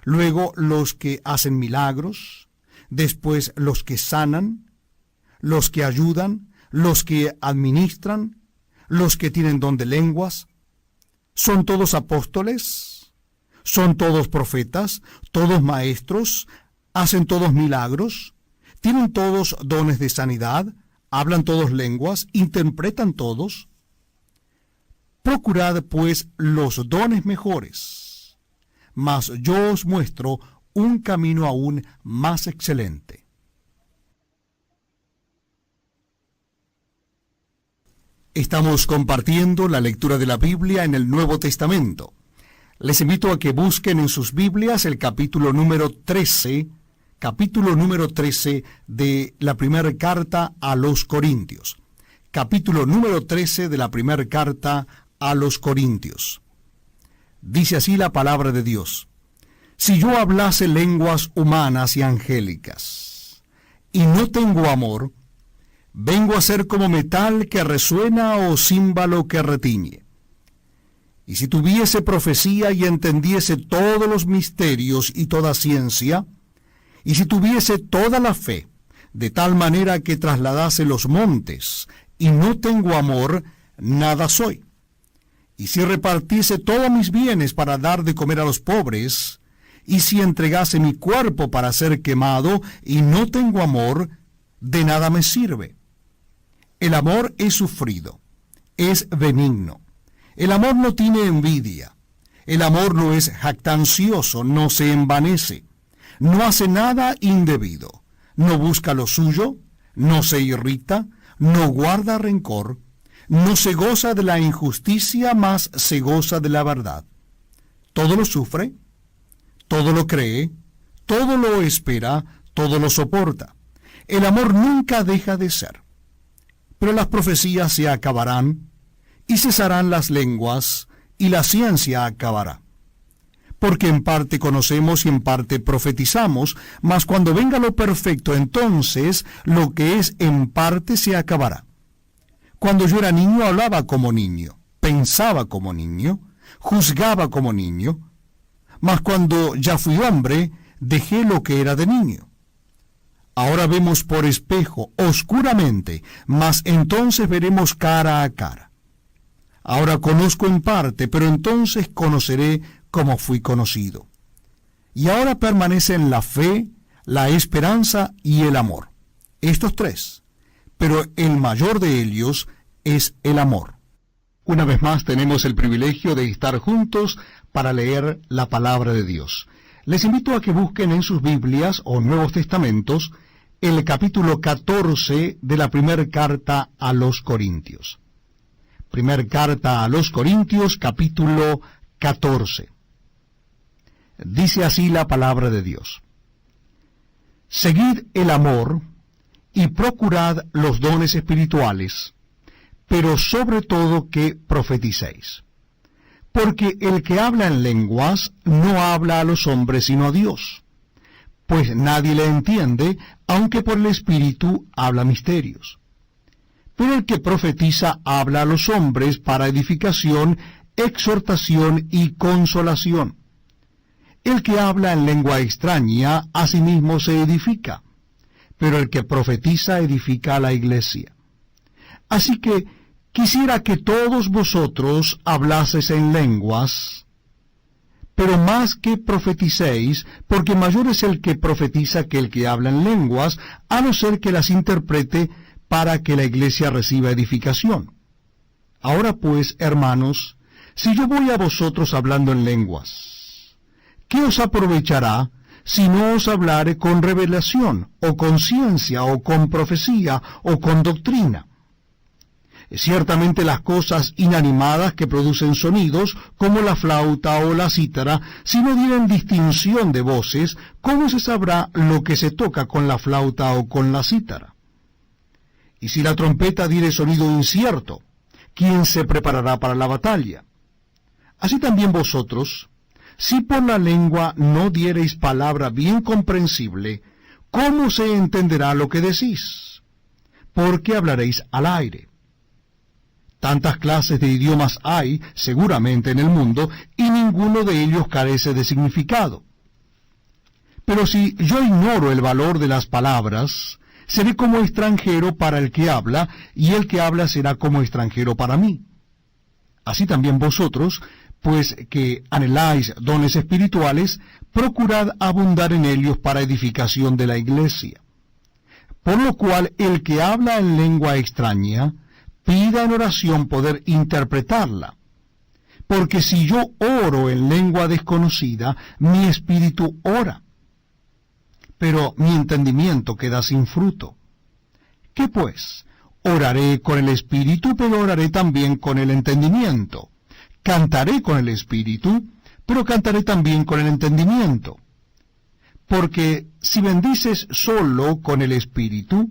luego los que hacen milagros, después los que sanan, los que ayudan, los que administran, los que tienen don de lenguas. ¿Son todos apóstoles? ¿Son todos profetas? ¿Todos maestros? ¿Hacen todos milagros? ¿Tienen todos dones de sanidad? ¿Hablan todos lenguas? ¿Interpretan todos? Procurad, pues, los dones mejores, mas yo os muestro un camino aún más excelente. Estamos compartiendo la lectura de la Biblia en el Nuevo Testamento. Les invito a que busquen en sus Biblias el capítulo número 13 de la primera carta a los Corintios. Capítulo número 13 de la primera carta a los Corintios. Dice así la palabra de Dios: Si yo hablase lenguas humanas y angélicas, y no tengo amor, vengo a ser como metal que resuena o címbalo que retiñe. Y si tuviese profecía y entendiese todos los misterios y toda ciencia, y si tuviese toda la fe, de tal manera que trasladase los montes, y no tengo amor, nada soy. Y si repartiese todos mis bienes para dar de comer a los pobres, y si entregase mi cuerpo para ser quemado, y no tengo amor, de nada me sirve. El amor es sufrido, es benigno. El amor no tiene envidia. El amor no es jactancioso, no se envanece. No hace nada indebido. No busca lo suyo, no se irrita, no guarda rencor, no se goza de la injusticia, mas se goza de la verdad. Todo lo sufre, todo lo cree, todo lo espera, todo lo soporta. El amor nunca deja de ser. Pero las profecías se acabarán, y cesarán las lenguas, y la ciencia acabará. Porque en parte conocemos y en parte profetizamos, mas cuando venga lo perfecto, entonces lo que es en parte se acabará. Cuando yo era niño hablaba como niño, pensaba como niño, juzgaba como niño, mas cuando ya fui hombre, dejé lo que era de niño. Ahora vemos por espejo, oscuramente, mas entonces veremos cara a cara. Ahora conozco en parte, pero entonces conoceré como fui conocido. Y ahora permanecen la fe, la esperanza y el amor. Estos tres, pero el mayor de ellos es el amor. Una vez más tenemos el privilegio de estar juntos para leer la palabra de Dios. Les invito a que busquen en sus Biblias o Nuevos Testamentos el capítulo 14 de la primera carta a los Corintios. Primer carta a los Corintios, capítulo 14. Dice así la palabra de Dios: Seguid el amor y procurad los dones espirituales, pero sobre todo que profeticéis. Porque el que habla en lenguas no habla a los hombres sino a Dios, pues nadie le entiende, aunque por el Espíritu habla misterios. Pero el que profetiza habla a los hombres para edificación, exhortación y consolación. El que habla en lengua extraña a sí mismo se edifica, pero el que profetiza edifica a la iglesia. Así que quisiera que todos vosotros hablaseis en lenguas, pero más que profeticéis, porque mayor es el que profetiza que el que habla en lenguas, a no ser que las interprete para que la iglesia reciba edificación. Ahora pues, hermanos, si yo voy a vosotros hablando en lenguas, ¿qué os aprovechará si no os hablare con revelación, o con ciencia, o con profecía, o con doctrina? Ciertamente las cosas inanimadas que producen sonidos, como la flauta o la cítara, si no dieren distinción de voces, ¿cómo se sabrá lo que se toca con la flauta o con la cítara? Y si la trompeta diere sonido incierto, ¿quién se preparará para la batalla? Así también vosotros, si por la lengua no diereis palabra bien comprensible, ¿cómo se entenderá lo que decís? Porque hablaréis al aire. Tantas clases de idiomas hay, seguramente, en el mundo, y ninguno de ellos carece de significado. Pero si yo ignoro el valor de las palabras, seré como extranjero para el que habla, y el que habla será como extranjero para mí. Así también vosotros, pues que anheláis dones espirituales, procurad abundar en ellos para edificación de la iglesia. Por lo cual, el que habla en lengua extraña, pida en oración poder interpretarla. Porque si yo oro en lengua desconocida, mi espíritu ora, pero mi entendimiento queda sin fruto. ¿Qué pues? Oraré con el espíritu, pero oraré también con el entendimiento. Cantaré con el espíritu, pero cantaré también con el entendimiento. Porque si bendices solo con el espíritu,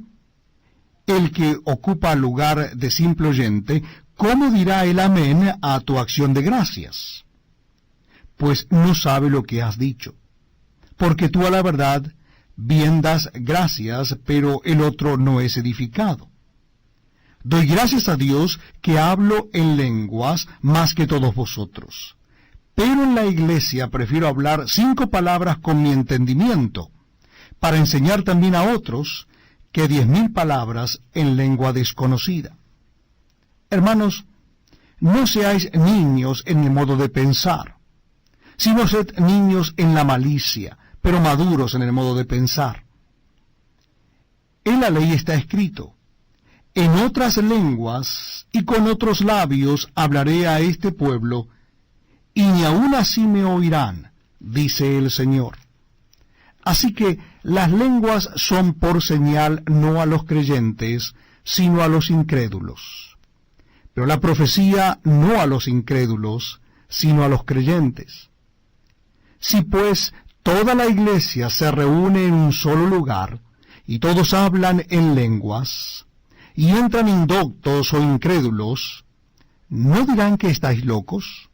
el que ocupa lugar de simple oyente, ¿cómo dirá el amén a tu acción de gracias? Pues no sabe lo que has dicho. Porque tú a la verdad bien das gracias, pero el otro no es edificado. Doy gracias a Dios que hablo en lenguas más que todos vosotros. Pero en la iglesia prefiero hablar 5 palabras con mi entendimiento, para enseñar también a otros, que 10.000 palabras en lengua desconocida. Hermanos, no seáis niños en el modo de pensar, sino sed niños en la malicia, pero maduros en el modo de pensar. En la ley está escrito: en otras lenguas y con otros labios hablaré a este pueblo, y ni aun así me oirán, dice el Señor. Así que las lenguas son por señal no a los creyentes, sino a los incrédulos. Pero la profecía no a los incrédulos, sino a los creyentes. Si pues toda la iglesia se reúne en un solo lugar, y todos hablan en lenguas, y entran indoctos o incrédulos, ¿no dirán que estáis locos?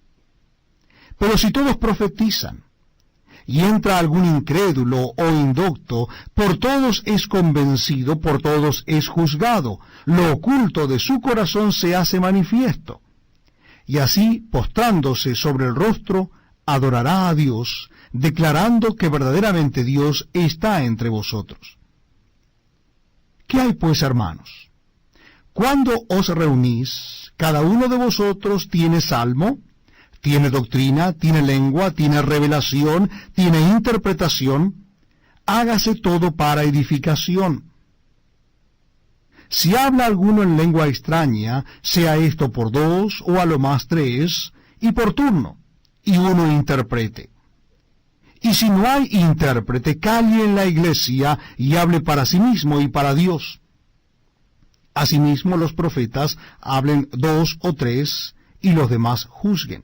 Pero si todos profetizan, y entra algún incrédulo o indocto, por todos es convencido, por todos es juzgado, lo oculto de su corazón se hace manifiesto. Y así, postrándose sobre el rostro, adorará a Dios, declarando que verdaderamente Dios está entre vosotros. ¿Qué hay pues, hermanos? Cuando os reunís, cada uno de vosotros tiene salmo, tiene doctrina, tiene lengua, tiene revelación, tiene interpretación, hágase todo para edificación. Si habla alguno en lengua extraña, sea esto por 2 o a lo más 3, y por turno, y uno interprete. Y si no hay intérprete, calle en la iglesia y hable para sí mismo y para Dios. Asimismo los profetas hablen 2 o 3, y los demás juzguen.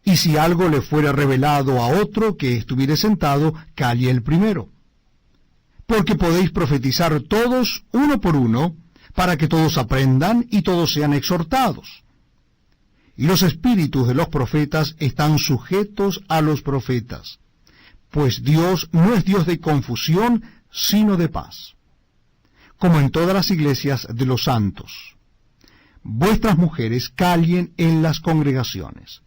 Y si algo le fuera revelado a otro que estuviere sentado, calle el primero. Porque podéis profetizar todos uno por uno, para que todos aprendan y todos sean exhortados. Y los espíritus de los profetas están sujetos a los profetas, pues Dios no es Dios de confusión, sino de paz. Como en todas las iglesias de los santos. Vuestras mujeres callen en las congregaciones,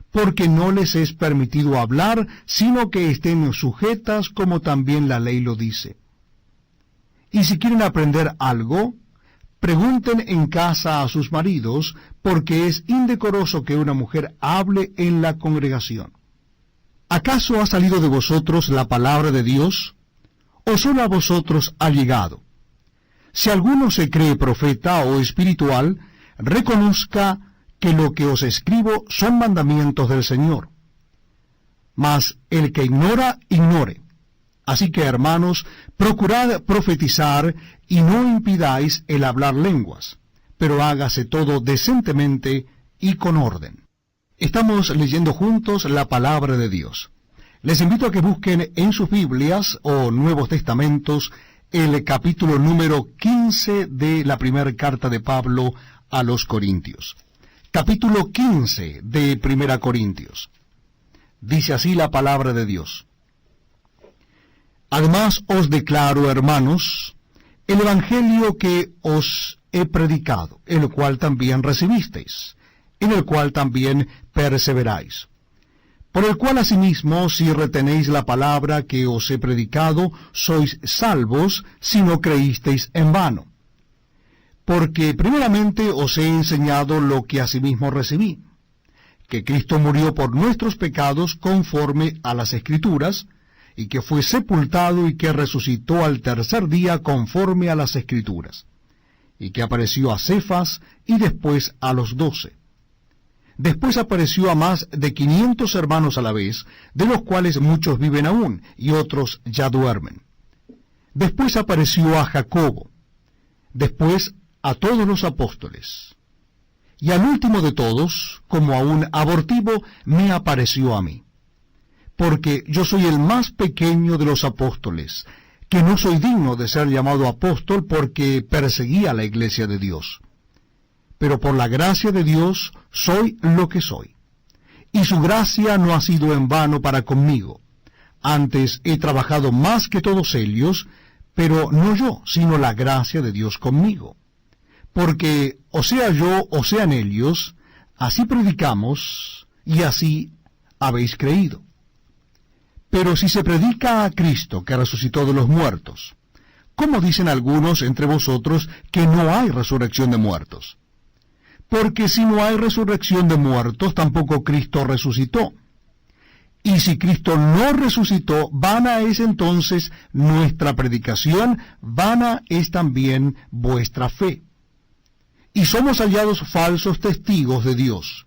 porque no les es permitido hablar, sino que estén sujetas como también la ley lo dice. Y si quieren aprender algo, pregunten en casa a sus maridos, porque es indecoroso que una mujer hable en la congregación. ¿Acaso ha salido de vosotros la palabra de Dios? ¿O solo a vosotros ha llegado? Si alguno se cree profeta o espiritual, reconozca que lo que os escribo son mandamientos del Señor. Mas el que ignora, ignore. Así que, hermanos, procurad profetizar y no impidáis el hablar lenguas, pero hágase todo decentemente y con orden. Estamos leyendo juntos la palabra de Dios. Les invito a que busquen en sus Biblias o Nuevos Testamentos el capítulo número 15 de la primera carta de Pablo a los Corintios. Capítulo 15 de Primera Corintios. Dice así la palabra de Dios. Además os declaro, hermanos, el evangelio que os he predicado, el cual también recibisteis, en el cual también perseveráis. Por el cual asimismo, si retenéis la palabra que os he predicado, sois salvos, si no creísteis en vano. Porque primeramente os he enseñado lo que asimismo recibí, que Cristo murió por nuestros pecados conforme a las Escrituras, y que fue sepultado y que resucitó al tercer día conforme a las Escrituras, y que apareció a Cefas y después a los 12. Después apareció a más de 500 hermanos a la vez, de los cuales muchos viven aún, y otros ya duermen. Después apareció a Jacobo, después a todos los apóstoles. Y al último de todos, como a un abortivo, me apareció a mí. Porque yo soy el más pequeño de los apóstoles, que no soy digno de ser llamado apóstol porque perseguía la iglesia de Dios. Pero por la gracia de Dios soy lo que soy. Y su gracia no ha sido en vano para conmigo. Antes he trabajado más que todos ellos, pero no yo, sino la gracia de Dios conmigo. Porque, o sea yo, o sean ellos, así predicamos, y así habéis creído. Pero si se predica a Cristo, que resucitó de los muertos, ¿cómo dicen algunos entre vosotros que no hay resurrección de muertos? Porque si no hay resurrección de muertos, tampoco Cristo resucitó. Y si Cristo no resucitó, vana es entonces nuestra predicación, vana es también vuestra fe. Y somos hallados falsos testigos de Dios,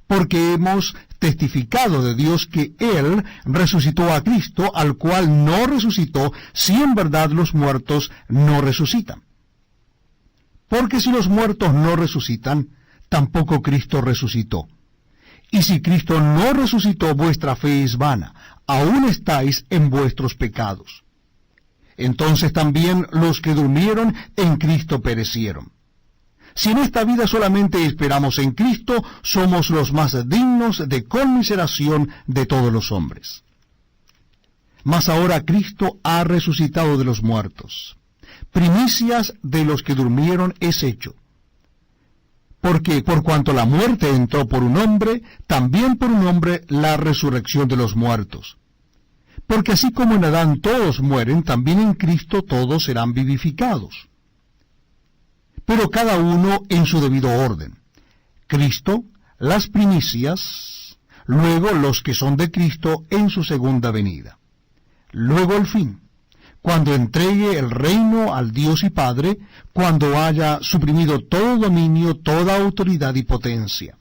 porque hemos testificado de Dios que Él resucitó a Cristo, al cual no resucitó, si en verdad los muertos no resucitan. Porque si los muertos no resucitan, tampoco Cristo resucitó. Y si Cristo no resucitó, vuestra fe es vana, aún estáis en vuestros pecados. Entonces también los que durmieron en Cristo perecieron. Si en esta vida solamente esperamos en Cristo, somos los más dignos de conmiseración de todos los hombres. Mas ahora Cristo ha resucitado de los muertos. Primicias de los que durmieron es hecho. Porque por cuanto la muerte entró por un hombre, también por un hombre la resurrección de los muertos. Porque así como en Adán todos mueren, también en Cristo todos serán vivificados. Pero cada uno en su debido orden. Cristo, las primicias, luego los que son de Cristo en su segunda venida. Luego el fin, cuando entregue el reino al Dios y Padre, cuando haya suprimido todo dominio, toda autoridad y potencia.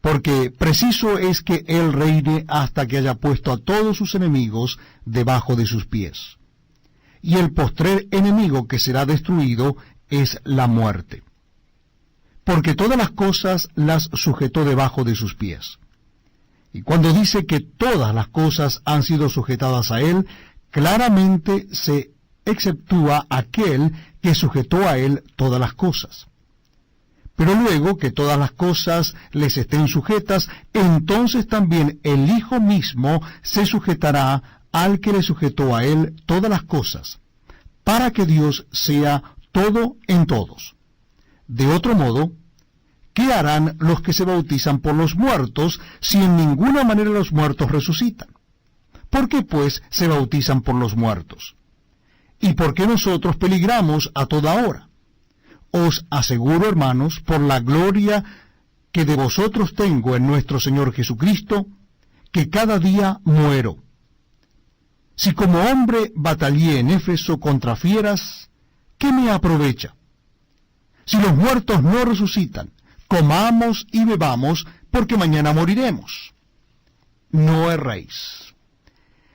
Porque preciso es que Él reine hasta que haya puesto a todos sus enemigos debajo de sus pies. Y el postrer enemigo que será destruido es la muerte. Porque todas las cosas las sujetó debajo de sus pies. Y cuando dice que todas las cosas han sido sujetadas a Él, claramente se exceptúa aquel que sujetó a Él todas las cosas. Pero luego que todas las cosas les estén sujetas, entonces también el Hijo mismo se sujetará al que le sujetó a Él todas las cosas, para que Dios sea todo en todos. De otro modo, ¿qué harán los que se bautizan por los muertos si en ninguna manera los muertos resucitan? ¿Por qué, pues, se bautizan por los muertos? ¿Y por qué nosotros peligramos a toda hora? Os aseguro, hermanos, por la gloria que de vosotros tengo en nuestro Señor Jesucristo, que cada día muero. Si como hombre batallé en Éfeso contra fieras, ¿qué me aprovecha? Si los muertos no resucitan, comamos y bebamos, porque mañana moriremos. No erréis.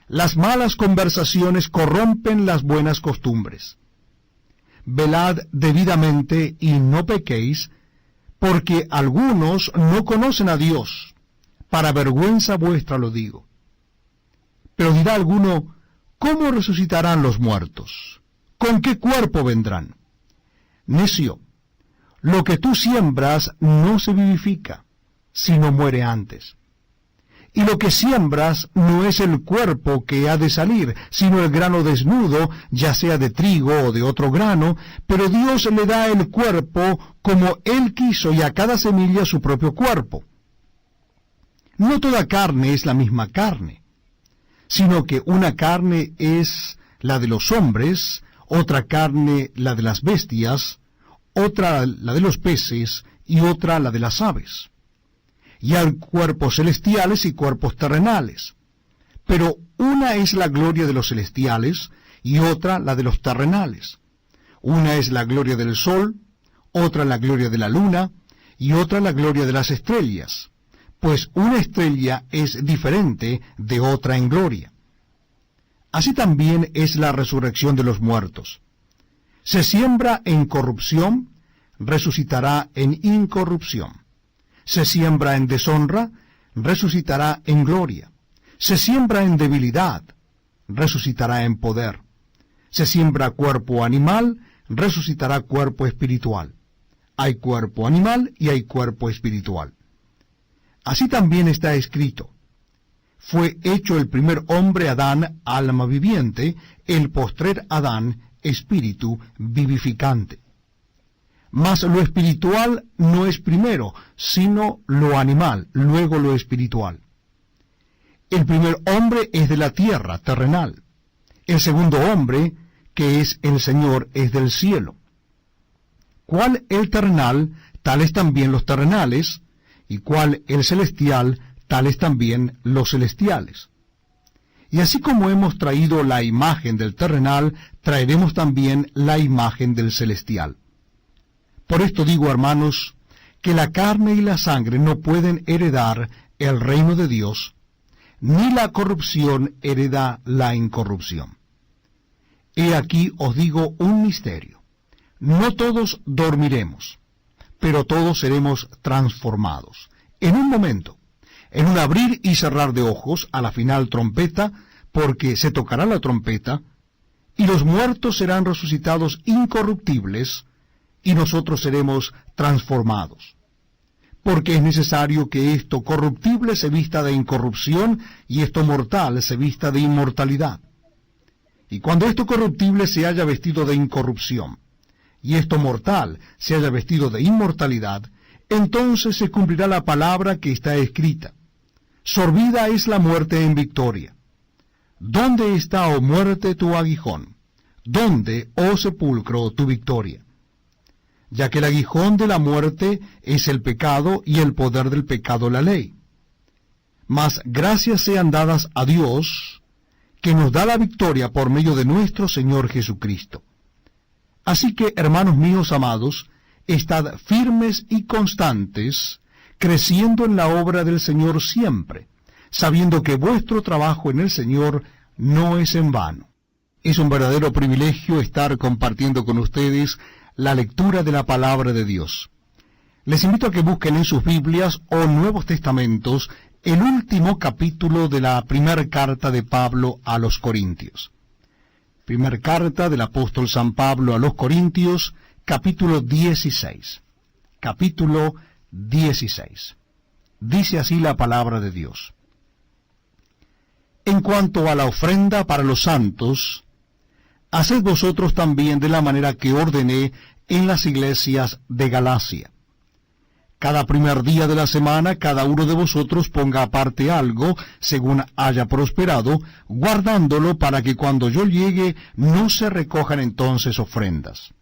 Las malas conversaciones corrompen las buenas costumbres. Velad debidamente y no pequéis, porque algunos no conocen a Dios. Para vergüenza vuestra lo digo. Pero dirá alguno, ¿cómo resucitarán los muertos? ¿Con qué cuerpo vendrán? Necio, lo que tú siembras no se vivifica, sino muere antes. Y lo que siembras no es el cuerpo que ha de salir, sino el grano desnudo, ya sea de trigo o de otro grano, pero Dios le da el cuerpo como Él quiso y a cada semilla su propio cuerpo. No toda carne es la misma carne, sino que una carne es la de los hombres, otra carne la de las bestias, otra la de los peces y otra la de las aves. Y hay cuerpos celestiales y cuerpos terrenales. Pero una es la gloria de los celestiales y otra la de los terrenales. Una es la gloria del sol, otra la gloria de la luna y otra la gloria de las estrellas, pues una estrella es diferente de otra en gloria. Así también es la resurrección de los muertos. Se siembra en corrupción, resucitará en incorrupción. Se siembra en deshonra, resucitará en gloria. Se siembra en debilidad, resucitará en poder. Se siembra cuerpo animal, resucitará cuerpo espiritual. Hay cuerpo animal y hay cuerpo espiritual. Así también está escrito. Fue hecho el primer hombre Adán, alma viviente, el postrer Adán, espíritu vivificante. Mas lo espiritual no es primero, sino lo animal, luego lo espiritual. El primer hombre es de la tierra, terrenal. El segundo hombre, que es el Señor, es del cielo. ¿Cuál el terrenal? Tales también los terrenales, y cuál el celestial, tales también los celestiales. Y así como hemos traído la imagen del terrenal, traeremos también la imagen del celestial. Por esto digo, hermanos, que la carne y la sangre no pueden heredar el reino de Dios, ni la corrupción hereda la incorrupción. He aquí os digo un misterio. no todos dormiremos, pero todos seremos transformados. En un momento, en un abrir y cerrar de ojos, a la final trompeta, porque se tocará la trompeta, y los muertos serán resucitados incorruptibles, y nosotros seremos transformados. Porque es necesario que esto corruptible se vista de incorrupción, y esto mortal se vista de inmortalidad. Y cuando esto corruptible se haya vestido de incorrupción, y esto mortal se haya vestido de inmortalidad, entonces se cumplirá la palabra que está escrita: sorbida es la muerte en victoria. ¿Dónde está, oh muerte, tu aguijón? ¿Dónde, oh sepulcro, tu victoria? Ya que el aguijón de la muerte es el pecado, y el poder del pecado la ley. Mas gracias sean dadas a Dios, que nos da la victoria por medio de nuestro Señor Jesucristo. Así que, hermanos míos amados, estad firmes y constantes, creciendo en la obra del Señor siempre, sabiendo que vuestro trabajo en el Señor no es en vano. Es un verdadero privilegio estar compartiendo con ustedes la lectura de la palabra de Dios. Les invito a que busquen en sus Biblias o Nuevos Testamentos el último capítulo de la primera carta de Pablo a los Corintios. Primera carta del apóstol San Pablo a los Corintios, capítulo 16. Capítulo 16. Dice así la palabra de Dios. En cuanto a la ofrenda para los santos, haced vosotros también de la manera que ordené en las iglesias de Galacia. Cada primer día de la semana, cada uno de vosotros ponga aparte algo, según haya prosperado, guardándolo para que cuando yo llegue no se recojan entonces ofrendas.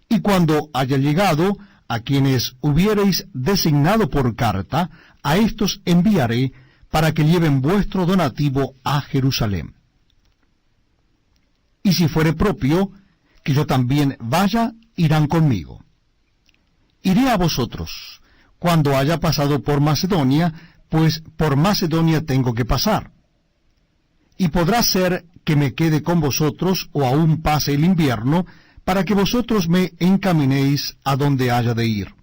Y cuando haya llegado, a quienes hubiereis designado por carta, a estos enviaré para que lleven vuestro donativo a Jerusalén. Y si fuere propio, que yo también vaya, irán conmigo. Iré a vosotros, cuando haya pasado por Macedonia, pues por Macedonia tengo que pasar. Y podrá ser que me quede con vosotros, o aún pase el invierno, para que vosotros me encaminéis a donde haya de ir.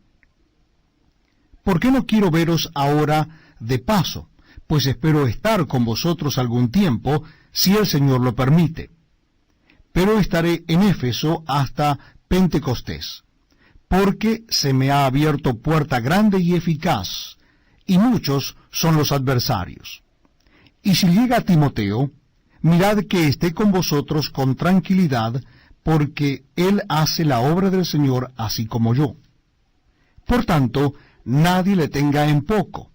¿Por qué no quiero veros ahora de paso? Pues espero estar con vosotros algún tiempo, si el Señor lo permite. Pero estaré en Éfeso hasta Pentecostés, porque se me ha abierto puerta grande y eficaz, y muchos son los adversarios. Y si llega Timoteo, mirad que esté con vosotros con tranquilidad, porque él hace la obra del Señor así como yo. Por tanto, nadie le tenga en poco,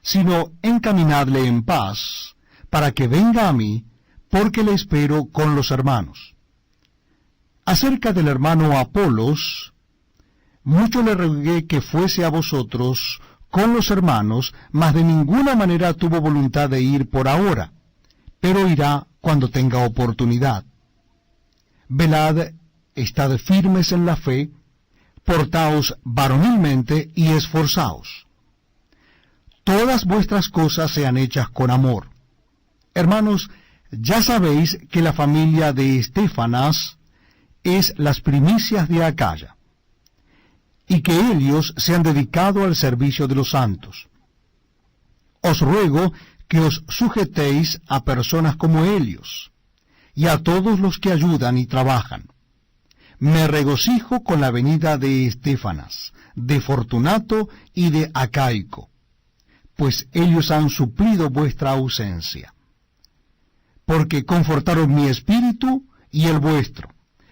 sino encaminadle en paz, para que venga a mí, porque le espero con los hermanos. Acerca del hermano Apolos, mucho le rogué que fuese a vosotros con los hermanos, mas de ninguna manera tuvo voluntad de ir por ahora, pero irá cuando tenga oportunidad. Velad, estad firmes en la fe, portaos varonilmente y esforzaos. Todas vuestras cosas sean hechas con amor. Hermanos, ya sabéis que la familia de Estéfanas es las primicias de Acaya, y que ellos se han dedicado al servicio de los santos. Os ruego que os sujetéis a personas como ellos, y a todos los que ayudan y trabajan. Me regocijo con la venida de Estéfanas, de Fortunato y de Acaico, pues ellos han suplido vuestra ausencia. Porque confortaron mi espíritu y el vuestro.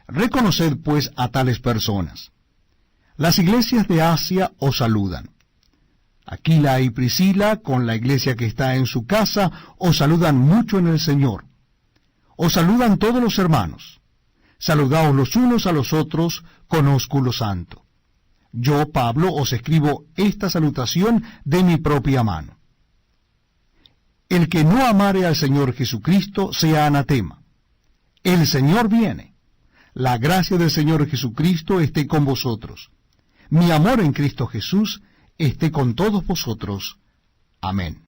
Reconoced pues a tales personas. Las iglesias de Asia os saludan. Aquila y Priscila, con la iglesia que está en su casa, os saludan mucho en el Señor. Os saludan todos los hermanos. Saludaos los unos a los otros con ósculo santo. Yo, Pablo, os escribo esta salutación de mi propia mano. El que no amare al Señor Jesucristo sea anatema. El Señor viene. La gracia del Señor Jesucristo esté con vosotros. Mi amor en Cristo Jesús esté con todos vosotros. Amén.